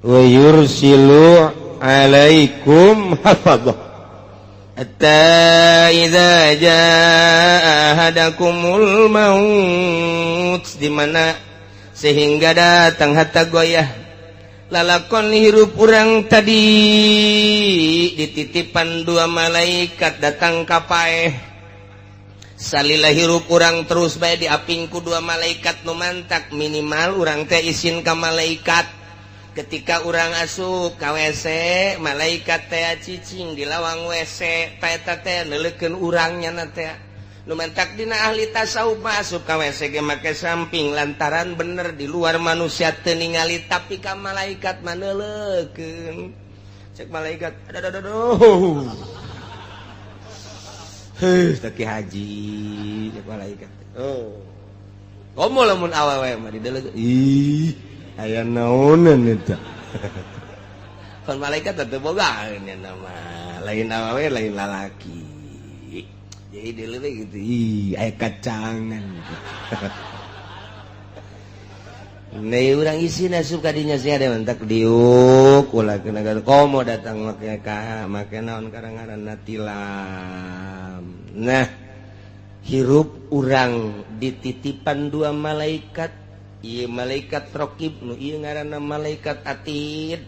Wa yursilu alaikum hafadhah. Hatta idza jaa ahadakumul maut di mana sehingga datang hatta goyah lalakon hirup urang tadi dititipan 2 malaikat datang ka paeh salila hirup urang terus bae diapingku 2 malaikat nu mantak minimal urang teh izin ka malaikat ketika urang asup ka WC malaikat teh cicing di lawang WC eta teh neuleukeun urangnya na teh nu mantak dina ahli tasawuf masuk ka WC ge make samping lantaran bener di luar manusia teu ningali tapi ka malaikat mah neuleukeun. Cek malaikat aduh. Taki haji cek malaikat. Oh. Komo lamun awewe mah dideuleukeun. Ih, aya naonan eta. Kan malaikat teu boga nya nama. Lain awewe lain lalaki. Jadi dia lebih gitu, aya kacangan gitu. Nih orang isi nasup kadinya sih ada mentak diuk, ulah kena komo datang make naon karangaran natilam. Nah, hirup urang dititipan 2 malaikat, ieu malaikat raqib, nu ieu ngaranna malaikat atid.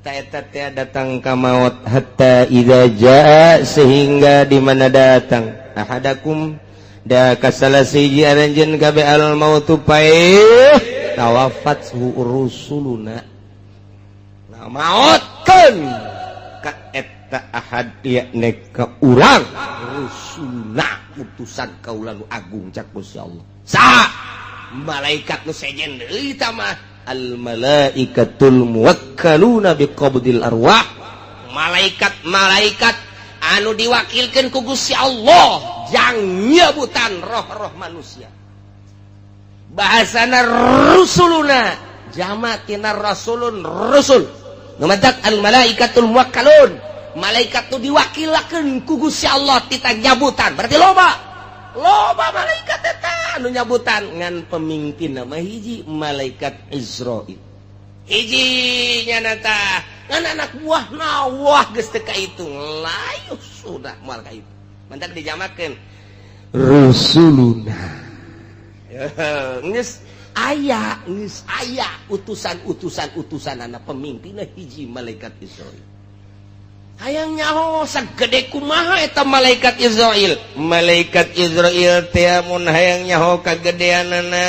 Eta teh datang ka maut hatta idza jaa sehingga di mana datang ahadakum da kasalasiji aranjeun kabe al mautu paeh tawafat rusuluna nah mautkeun ka eta ahad yakni ka urang rusuluna utusan kaula nu agung cak Gusti Allah sa malaikat nu sejen deui tah mah al malaikatul muwakkaluna biqabdil arwah malaikat anu diwakilkeun ku Gusti Allah jang nyebutan roh-roh manusia bahasana rusuluna jamatina rasulun rusul nu matak al malaikatul muwakkalun malaikat tu diwakilakeun ku Gusti Allah tita nyabutan berarti loba malaikat eta anu nyabutan ngan pemimpin nama hiji malaikat Israil hiji nya tah ngan anak buahna wah geus teu kaitung layuh sudah moal kaitu mantak dijamakeun rusuluna geus aya utusan anak pemimpinna hiji malaikat Israil hayang nyaho sagede kumaha eta malaikat Israil teh mun hayang nyaho kagedeanana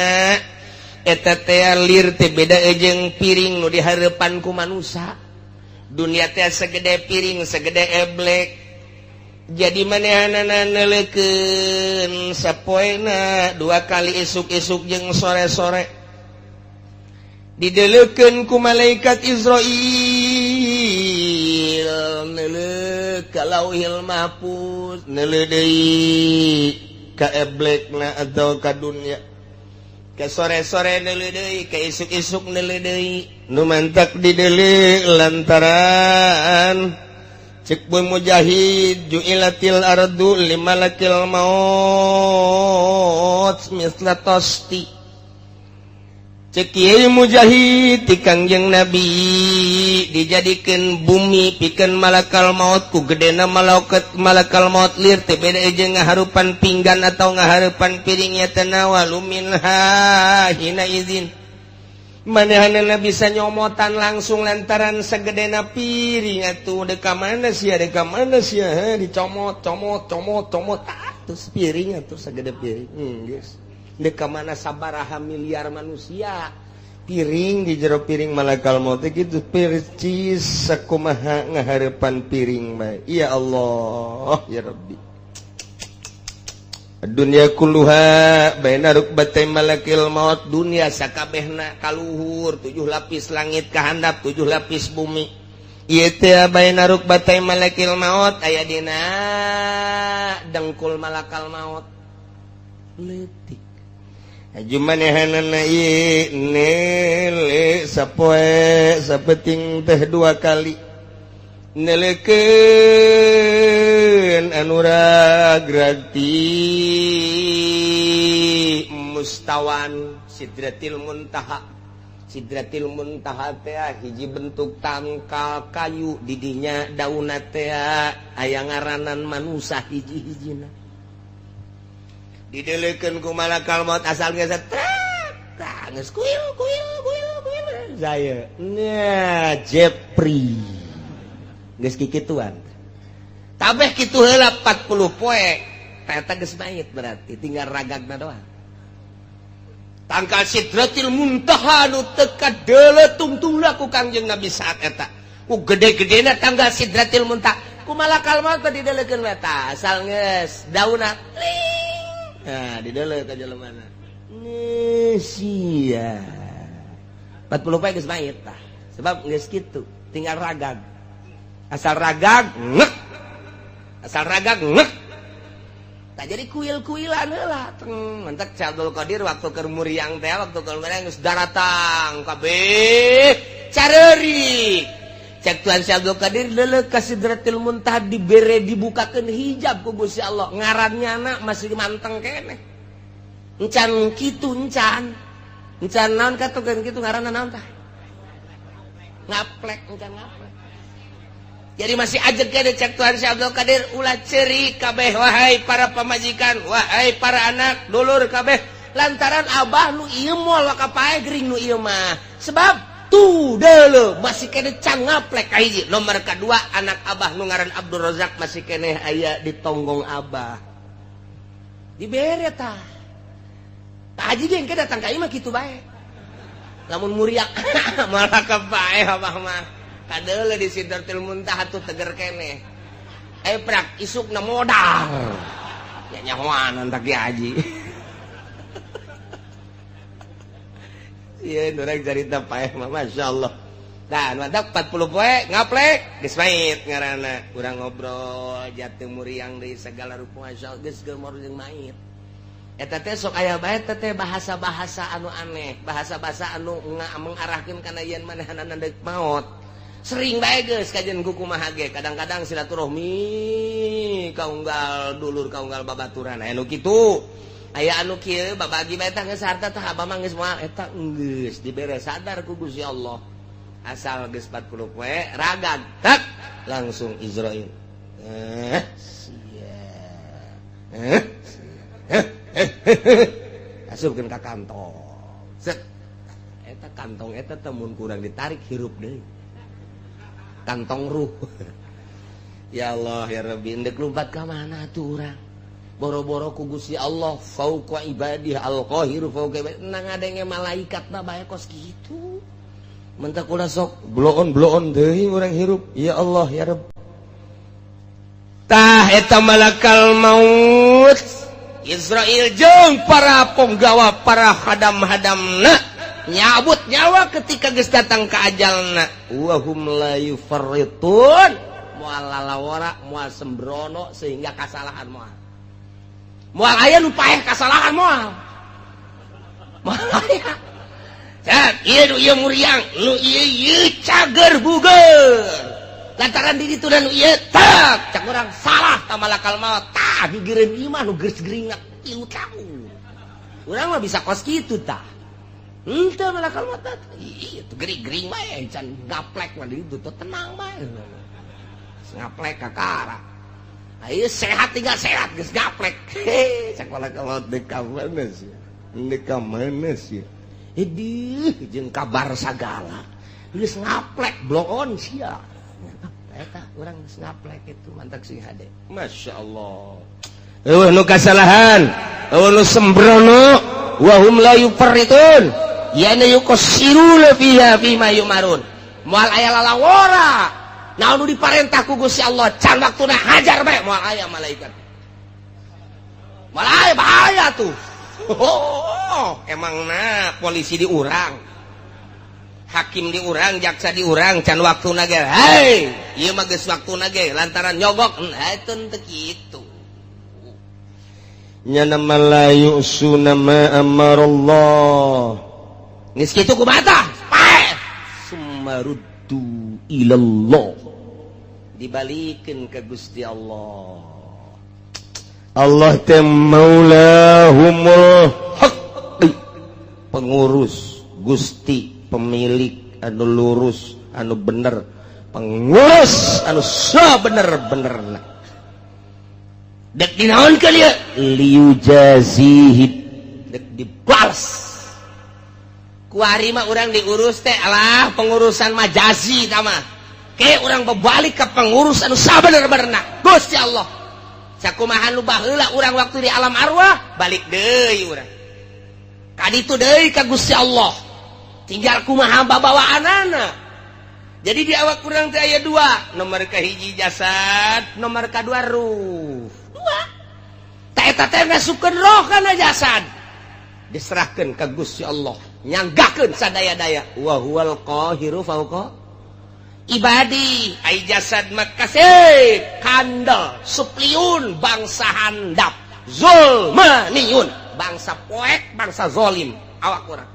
eta teh lir teh beda jeung piring nu dihareupan ku manusia dunia teh segede piring segede eblek jadi manehanana neuleukeun 2 kali isuk-isuk jeung sore-sore didelekeun ku malaikat Israil neuleuh ka Lauhil Mahfuz neuleuh deui ka eblekna atau ka dunya ka sore-sore neuleuh deui ka isuk-isuk neuleuh deui nu mantak dideuleuh lantaran cek boy mujahid ju'ilatil ardu limalakil maut misla tosti cek kieu mujahid ti Kangjeng Nabi dijadikeun bumi pikeun malakal maut ku gedena malakal maut lir teh beda jeung ngaharupan pinggan atau ngaharupan piring nya tanawalu minha hina izin manehna bisa nyomotan langsung lantaran sagedena piring atuh deka mana sia dicomot terus piring atuh sagede piring geus deka mana sabaraha miliar manusia piring di jero piring malakal maut kitu percis sakumaha ngahareupan piring bae ya Allah ya Rabbi dunia kulluha baina rukbatai malakil maut dunia sakabehna kaluhur 7 lapis langit kahandap 7 lapis bumi ieu teh baina rukbatai malakil maut aya dina dengkul malakal maut leutik ajumanehanana ieu nele sapoe sapeting teh 2 kali neleukeun anu ragragti mustawan sidratil muntaha teh hiji bentuk tangkal kayu didinya daunna teh aya ngaranan manusa hiji-hijina dideleukeun ku malakal maut asal geus geus kuil saya nya Jepri geus kikituan tabeh kitu heula 40 poe eta geus mayit berarti tinggal ragagna doang tangkal sidratil muntaha nu teu kadeuleuh tungtungna ku Kangjeng Nabi saat eta ku gede-gedena tangkal sidratil muntaha ku malakal maut teh dideuleukeun eta asal geus daunna nah dideuleuh ka jelemana sia 40 poe geus mayit tah sebab geus kitu tinggal ragag asal ragag ngek tak jadi kuil-kuilan heula mentek Abdul Qadir waktu keur muriang teh waktu keur muriang geus daratang kabeh careurik cek Tuhan Abdul Qadir leuleuh ka Sidratil Muntaha dibere dibukakeun hijab ku Gusti Allah ngarannya anak masih manteng keneh encan kitu encan naon katukeun kitu ngaranna naon tah ngaplek encan ngaplek. Jadi masih ajeg kade cek Tuhan Syekh Abdul Qadir ulah ceri kabeh wahai para pamajikan, wahai para anak, dulur kabeh lantaran abah nu ieu moal wakapae gering nu ieu mah. Sebab tu deuleuh masih kade can ngaplek ka hiji. Nomor kedua anak abah nu ngaran Abdul Razak masih keneh aya di tonggong abah. Dibere tah. Tah haji ge engke datang ka ieu mah kitu bae. Lamun muriak malah kapae abah mah. Kadeuleuh di Sidratil Muntaha tuh teger keneh. Prak isukna modal. Ya nyahoan antak haji. Ieu nurang carita paeh mah masyaallah. Tah mantap 40 poe ngaplek geus mait ngaranna. Urang ngobrol jateu muriang deui segala rupa masyaallah geus geumor jeung mait. Eta teh sok aya bae teh bahasa-bahasa anu aneh, bahasa-bahasa anu mengarahkeun kana yen manehanana deuk maot. Sering bae geus kajian ku kumaha ge kadang-kadang silaturahmi kaunggal dulur kaunggal babaturan aya nu kitu aya anu kieu babagi bae tah geus harta tah abah mah geus moal eta geus dibere sadar ku Gusti Allah asal geus 40 poe ragag tak langsung Israil asupkeun ka kantong set eta kantong eta teh mun kurang ditarik hirup deui kantong ruh. Ya Allah ya Rabbi endek lumpat ka mana tuh urang boro-boro ku Gusti Allah fauqa ibadihi al-qahiru fauqa ibadihi nang ngadenge malaikatna bae kos kitu mentak ulah sok bloon deui urang hirup ya Allah ya Rabb tah eta malakal maut Israil jeung para penggawa para hadam-hadamna nyabut nyawa ketika geus datang ka ajalna wa hum la yufarritun moal lalawara moal sembrono sehingga kasalahan moal aya nu paeh kasalahan moal aya ieu muriang nu ieu cager buger lantaran di ditu dan ieu tak cak urang salah tamalakal maut tah gigireun ieu mah nu geus geringat ieu tahu urang mah bisa kos kitu tah henteu malakal maut ieu tuh gering-gering bae can gaplek mah di ditu tenang bae ngaplek kakara ieu sehat tinggal sehat geus gaplek cak malakal maut deuk ka mana sih deuk ka mana sih idih jeung kabar sagala geus ngaplek blow on sia eta urang geus ngaplek itu mantak sing hade masyaallah eueuh nu kasalahan eueuh nu sembrono wa hum la yufarritun yana yuqsiruna fiha fima yumarun moal aya lalawara naon nu diparentah ku Gusti Allah can waktuna hajar bae moal aya malaikat moal aya bahaya tuh. Oh, emangna polisi di urang, hakim di urang, jaksa di urang, can waktuna ge. Hei, ieu mah geus waktuna ge lantaran nyogok. Eta teu kitu. Nya nama la yusuna ma amarallah. Geus kitu kumaha tah? Paeh. Sumaruddu ilallah. Dibalikeun ka Gusti Allah. Allah teh maulahumul haqqi pengurus Gusti pemilik anu lurus anu bener pengurus anu sabener-benerna dek dinaonkeun ieu liujazihib dek dibalas ku ari mah urang diurus teh alah pengurusan majazi tah mah ke urang babalik ka pengurus anu sabener-benerna Gusti Allah sakumaha nu baheula urang waktu di alam arwah balik deui urang ka ditu deui ka Gusti Allah tinggal kumaha babawaanana jadi di awak urang teh aya dua nomor kahiji jasad nomor kadua ruh dua ta eta teh ngasukeun roh kana jasad diserahkeun ka Gusti Allah nyanggakeun sadaya-daya wa huwal qahiru fauqa ibadi ai jasad makasih kandel supliun bangsa handap zulmaniun bangsa poek bangsa zolim awak urang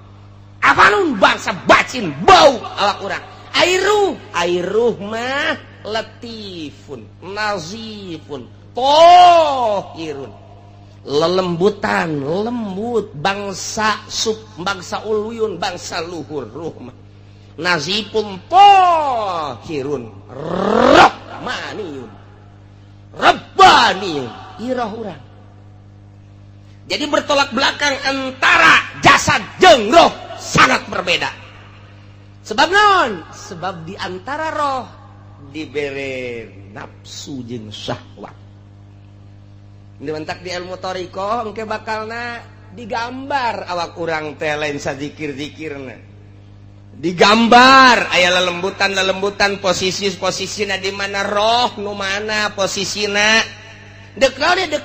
afanun bangsa bacin bau awak urang airuh mah latifun nazifun tohirun lelembutan lembut bangsa bangsa uluyun bangsa luhur ruh mah nazipun tohirun rahmaniyun rabbaniyun irah urang jadi bertolak belakang antara jasad jeung roh sangat berbeda sebab naon sebab di antara roh dibere nafsu jeung syahwat dimentak di ilmu thariqah engke bakalna digambar awak urang teh lain sazikir-zikirna digambar aya lelembutan posisi-posisina di mana roh nu mana posisina dek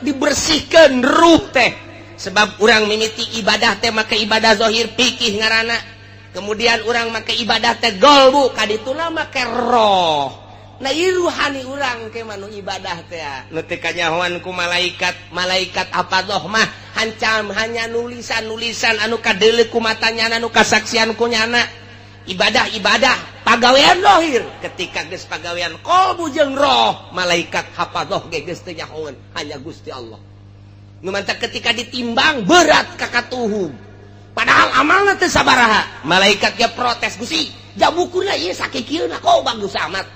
dibersihkeun ruh teh sebab urang mimiti ibadah teh make ibadah zahir fikih ngaranna kemudian urang make ibadah teh qalbu kadituna make roh nah ieu ruhani urang ke manu ibadah teh nu teu kanyahoan ku malaikat apa doh mah hancam hanya nulisan anu kadeuleu ku matanya anu kasaksian ku nyana ibadah pagawean zahir ketika geus pagawean qalbu jeung roh malaikat hafadoh ge geus teu nyahoeun hanya Gusti Allah nu mantap ketika ditimbang berat ka katuhug padahal amalna teu sabaraha malaikat ge protes Gusti jabukuna ieu sakikieuna kok bagus amat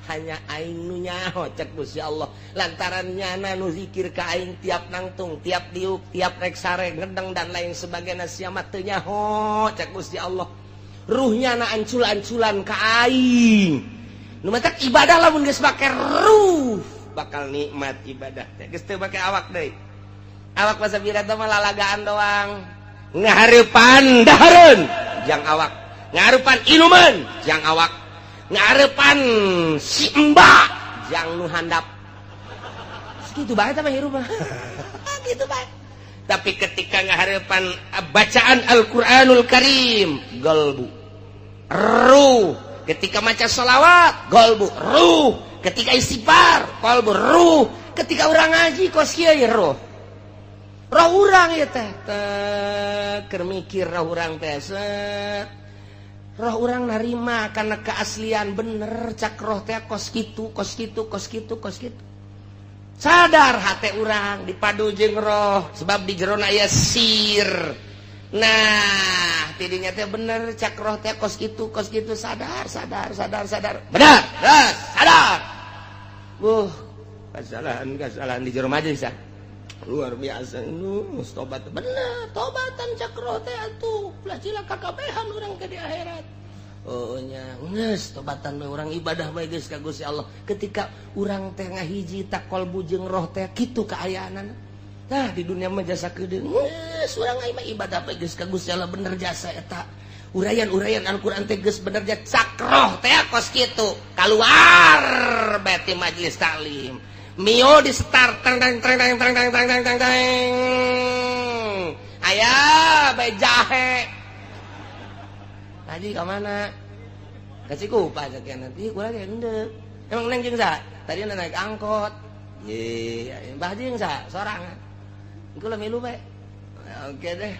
hanya aing nu nyaho cek Gusti Allah lantaran nyana nu zikir ka aing tiap nangtung tiap diuk tiap rek sare ngedeng dan lain sebagainya sia mah teu nyaho cek Gusti Allah ruhnya na ancul-anculan ka aing nu matak ibadah lamun geus make ruh bakal nikmat ibadah teh geus teu make awak deui awak masa birata mah lalagaan doang ngahareupan dahareun jang awak ngahareupan inuman jang awak ngahareupan si embak jang nu handap kitu bae tah hirup mah kitu bae Tapi ketika ngaharepan bacaan Al-Qur'anul Karim, qalbu, ruh. Ketika maca sholawat, qalbu, ruh. Ketika istighfar, qalbu, ruh. Ketika orang ngaji, kos kieu ruh. Roh urang ya teh, keur mikir roh urang teh set. Roh urang narima karena keaslian bener cak roh teh kos kitu, kos kitu, kos kitu, kos kitu. Sadar hati urang dipadu jeung roh sebab di jerona aya sir. Nah, tidinya teh bener cak roh teh kos kitu sadar. Benar, sadar. Kesalahan di jero majelis ya. Luar biasa tobat bener, tobatan cak roh teh atuh. Ulah cilaka kabehan urang ke di akhirat. Oh nya, geus tobatan mah urang ibadah bae geus ka Gusti Allah. Ketika urang teh ngahiji tak qalbu jeung roh teh kitu kaayaanana. Nah, di dunia mah jasa kedeung. Geus urang mah ibadah bae geus ka Gusti Allah bener jasa eta. Urayan-urayan Al-Qur'an teh geus bener jasa cak roh teh kos kitu. Kaluar beti majelis taklim. Mio di start tang. Aya bae jahe. Tadi ke mana? Kasih kupas sekian nanti kurang gendek. Emang neng jeung sa? Tadi naik angkot. Ye, Mbah jeung sa? Sorangan. Engko lah milu bae. Oke deh.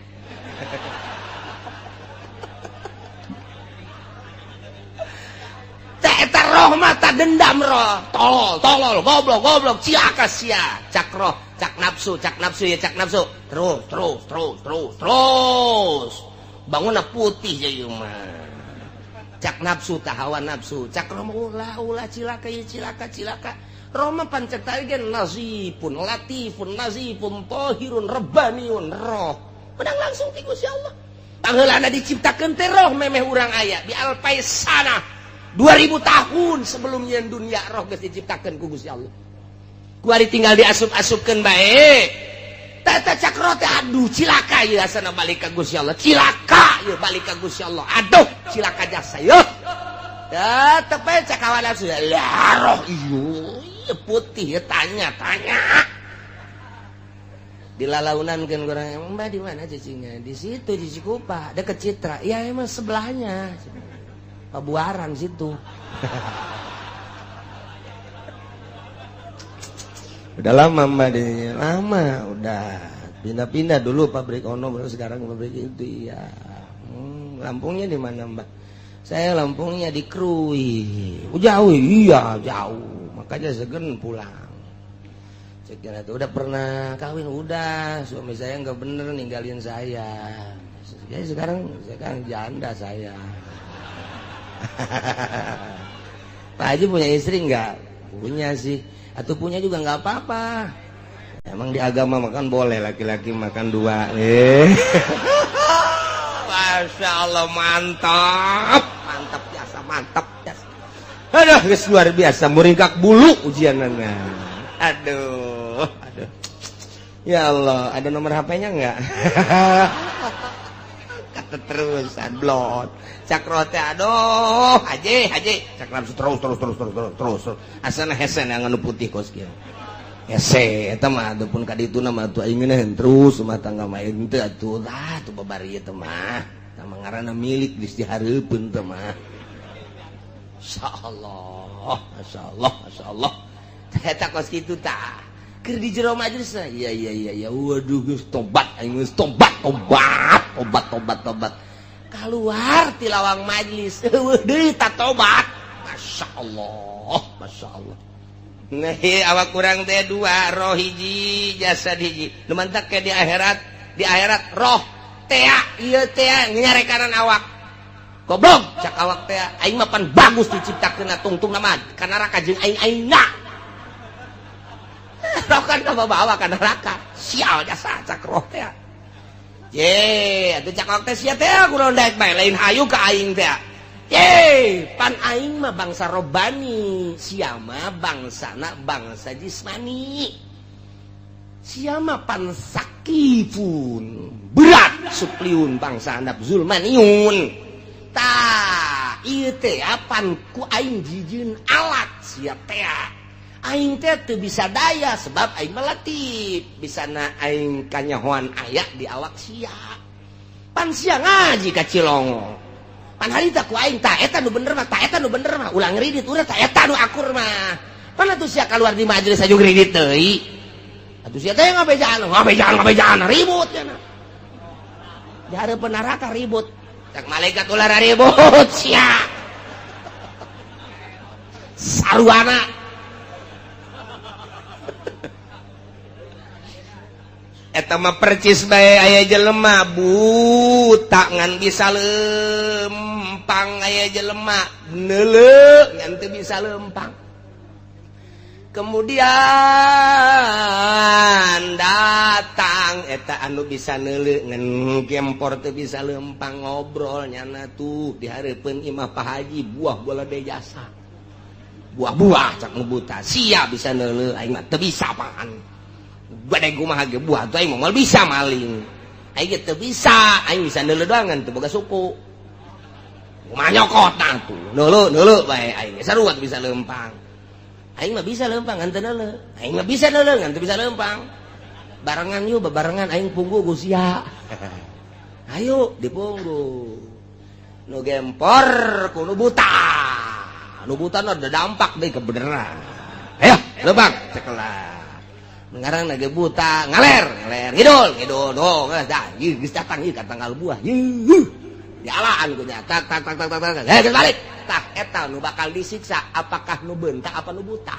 Teh eta roh mata dendam roh. Tolol, goblok, cilaka sia. Cak roh, cak nafsu ya cak nafsu. Terus. Bangunna putih jadi mah. Cak nafsu tah hawa nafsu. Cak roh ulah cilaka. Roma pancet gen nazifun latifun nazifun tahirun rabbaniun roh. Pedang langsung ti Gusti Allah. Pangeulana diciptakeun teh roh memeh urang aya di alpaisana 2000 tahun sebelumnya dunia roh geus diciptakeun ku Gusti Allah. Ku ari tinggal diasup-asupkeun bae. Tata cakro teh aduh cilaka ieu asana balik ka Gusti Allah. Cilaka ieu balik ka Gusti Allah. Aduh cilaka jasa ieu. Da tepe cakawana sudah roh ieu putih tanya. Dilalaunan-keun urang, "Mbak di mana cicingnya?" "Di situ di Cikupa, dekat Citra." "Ya emang sebelahnya." Pabuaran situ. Udah lama Mbak di lama udah pindah dulu pabrik ono baru sekarang pabrik itu ya. Lampungnya di mana Mbak? Saya Lampungnya di Krui. Jauh iya jauh makanya segen pulang. Cekin itu udah pernah kawin udah suami saya nggak bener ninggalin saya. Jadi sekarang janda saya. Pak Haji punya istri nggak? Punya sih. Atau punya juga nggak apa-apa. Emang di agama makan boleh laki-laki makan 2. Masya Allah mantap biasa. Aduh guys luar biasa muringkak bulu ujianana. Aduh. Ya Allah ada nomor HP-nya nggak? Kata terus adblot. Cakrote aduh haji cakram terus asana hesen yang anu putih kos kieu hese eta mah adapun ka dituna mah atuh aing geus terus rumah tangga mah teu atuh lah tuh babari teh mah tah ngaranna milik geus dihareupeun teh mah masyaallah eta kos kitu tah keur di jero majelis iya waduh geus tobat aing geus tobat keluar ti lawang majlis deui tatobat Masya Allah nah awak kurang teh 2 roh hiji jasad hiji nu mantak ke di akhirat roh teh ieu teh nyarekanan awak goblok cak awak teh aing mah pan bagus diciptakeun tungtung mah ka neraka jeung aing-aingna roh kan kabawa ka neraka sial jasa cak roh teh ye, atuh cakok teh sia teh kunaon daek bae lain hayu ka aing teh. Ye, pan aing mah bangsa robani, sia mah bangsana bangsa jismani. Sia mah pan sakifun, berat supliun bangsa andap zulmaniun. Tah, ieu teh pan ku aing jijieun alat sia teh. aing teh teu bisa daya sebab aing melatih bisa na aing kanyahoan aya di awak sia pan sia ngaji ka Cilongo pan harita ku aing tah eta nu bener mah ulang ngridit urang tah eta nu akur mah pan atuh sia kaluar di majelis aju ngridit deui atuh sia teh ngabejaan ribut cenah di hareupeun neraka ribut cak malaikat ulah ribut sia saruana eta mah percis bae aya jelema buta ngan bisa lempang aya jelema neuleuh ngan teu bisa lempang kemudian datang eta anu bisa neuleuh ngan gempor teu bisa lempang ngobrol nyana tuh di hareupeun imah Pak Haji buah bola de jasa buah-buah cak ngebuta sia bisa neuleuh aing mah teu bisa apaan badai kumaha ge buah tuh aing moal bisa maling aing teu bisa aing bisa neuleuh doang ngan teu boga suku kumaha nyokotna tuh neuleuh bae aing sarua teu bisa lempang aing mah bisa lempang ngan teu neuleuh aing mah bisa neuleuh ngan teu bisa lempang barengan yuk bebarengan aing punggu ku sia ayo dipunggu nu gempor ku nu buta nu buta ada dampak deh kebenaran ayo lebang sekelah mengarang lagi buta ngaler ngidul oh dah geus datang ieu ka tanggal buah dialaan ku nya tak geus balik tah eta nu bakal disiksa apakah nu beuntak apa nu buta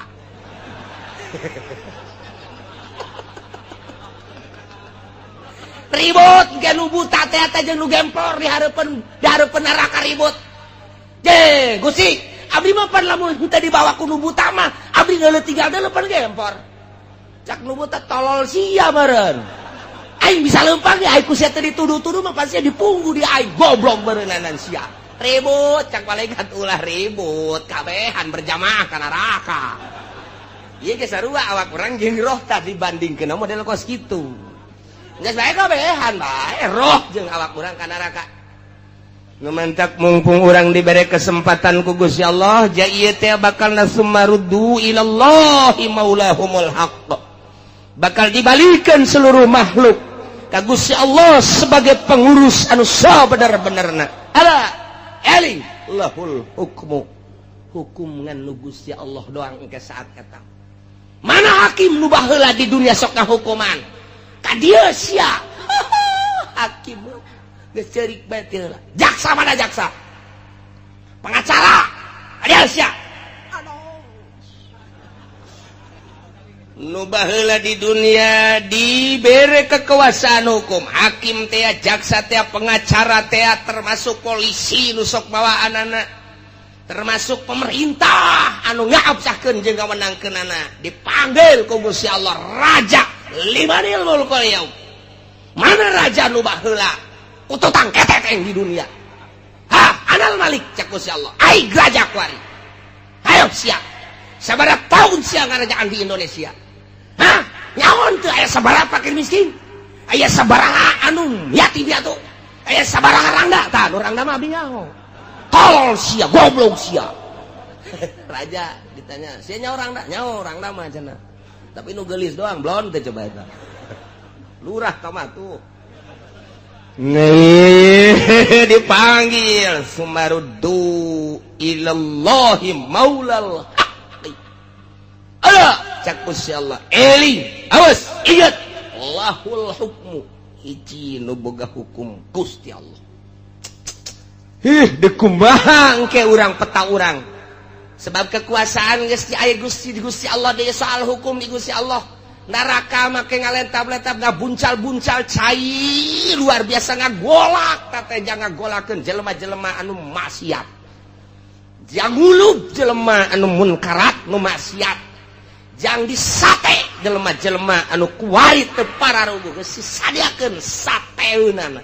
ribut ge nu buta teh eta jeung nu gempor di hareupeun neraka ribut je Gusti abdi mah pan lamun henteu dibawa ku nu buta mah abdi geuleuh tinggal deuleu pan gempor cak nu buta tolol sia meureun aing bisa lempang ge aing ku sia teh dituduh-tuduh mah pasti dipunggu di aing goblok beureunanan sia ribut cak malaikat ulah ribut kabehan berjamaah ka neraka ieu ge sarua awak urang jeung roh tah dibandingkeun model kos kitu geus bae kabehan bae roh jeung awak urang ka neraka ngemantak mumpung orang diberi kesempatan ku Gusti Allah ja ieu teh bakal nasumaruddu ilallahi maulahumul haqq bakal dibalikeun seluruh makhluk ka Gusti Allah sebagai pengurus anu sabener-benerna ala eling lahul hukmu hukum ngan nu Gusti Allah doang engke saat eta mana hakim nu baheula di dunia sok ngahukuman ka dieu sia hakim geus ceurik bae teu jaksa mana jaksa pengacara ada sia nu baheula di dunia dibere kekuasaan hukum hakim teh jaksa teh pengacara teh termasuk polisi nu sok bawaanana termasuk pemerintah anu ngabsahkeun jeung ngawenangkeunana dipanggil ku Gusti Allah raja limanil mulkul yaum mana raja nu baheula ututang keteteng di dunia anal malik cak Gusti Allah ai raja kuari ayo siap sabaraha tahun sia ngarajaan di Indonesia nyaon teu aya sabaraha fakir miskin aya sabaraha anu yatim piatu aya sabaraha rangda tah nu rangda mah abdi nyaho tolol sia goblok sia raja ditanya sia nyaho rangda mah cenah tapi nu geulis doang blon teh coba eta lurah ka mah tuh nih dipanggil sumaruddu ilallahi maulal haqqi ala cak Gusti Allah eling awas ingat Allahul hukmu hiji nu boga hukum Gusti Allah deuk kumaha engke urang peta urang sebab kekuasaan geus di aya Gusti Allah deui soal hukum di Gusti Allah neraka make ngalentap-lentap ngabuncal-buncal cai luar biasa ngagolak teh jangan ngagolakeun jelema-jelema anu maksiat jang ngulub jelema anu munkarat nu maksiat jang disate jelema-jelema anu kuari teu pararugu geus disadiakeun sateunana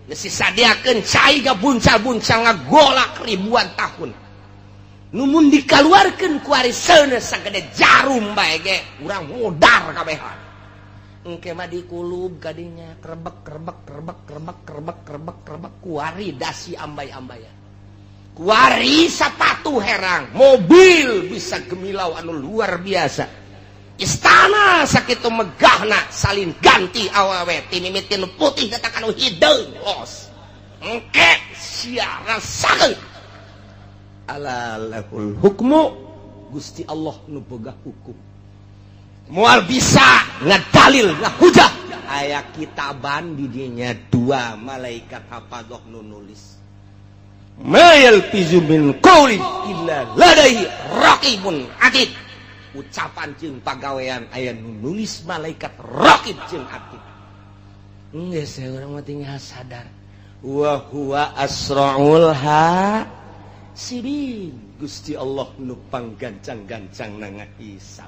geus disadiakeun cai ngabuncal-buncal ngagolak ribuan tahun numun dikaluarkeun ku ari seuneu sagede jarum bae ge urang modar kabehan engke mah dikulub kadinya krebek ku ari dasi ambay-ambayan kuari sepatu herang, mobil bisa gemilau anu luar biasa, istana sakitu megahna salin ganti awewe ti mimiti nu putih datang anu hideung los engke sia rasakeun ala lahul hukmu Gusti Allah nu boga hukum moal bisa ngadalil ngahujah aya kitaban di dinya 2 malaikat hafazoh nu nulis mayal pizu min qawlin illa ladaihi raqibun atid ucapan jeung pagawean aya nu nulis malaikat raqib jeung atid geus urang mah tinggal sadar wa huwa asraul hasibin Gusti Allah nu panggancang-gancang na ngahisab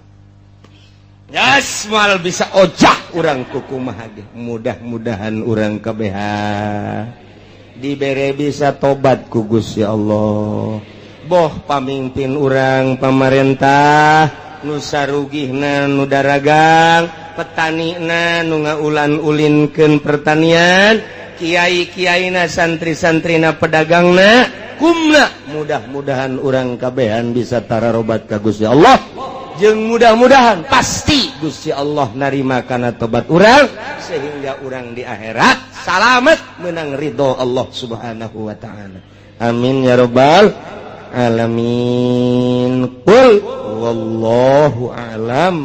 mal bisa ojah urang kukumaha ge mudah-mudahan urang kabeha dibere bisa tobat ku Gusti Allah boh pamimpin urang pamarentah nu sarugihna nu daragang petanina nu ngaulan-ulinkeun pertanian kiai-kiaina santri-santrina pedagangna kumna mudah-mudahan urang kabehan bisa tararobat ka Gusti Allah jeung mudah-mudahan pasti Gusti Allah narima kana tobat urang sehingga urang di akhirat salamet menang ridho Allah Subhanahu wa taala. Amin ya rabbal alamin. Qul wallahu a'lam.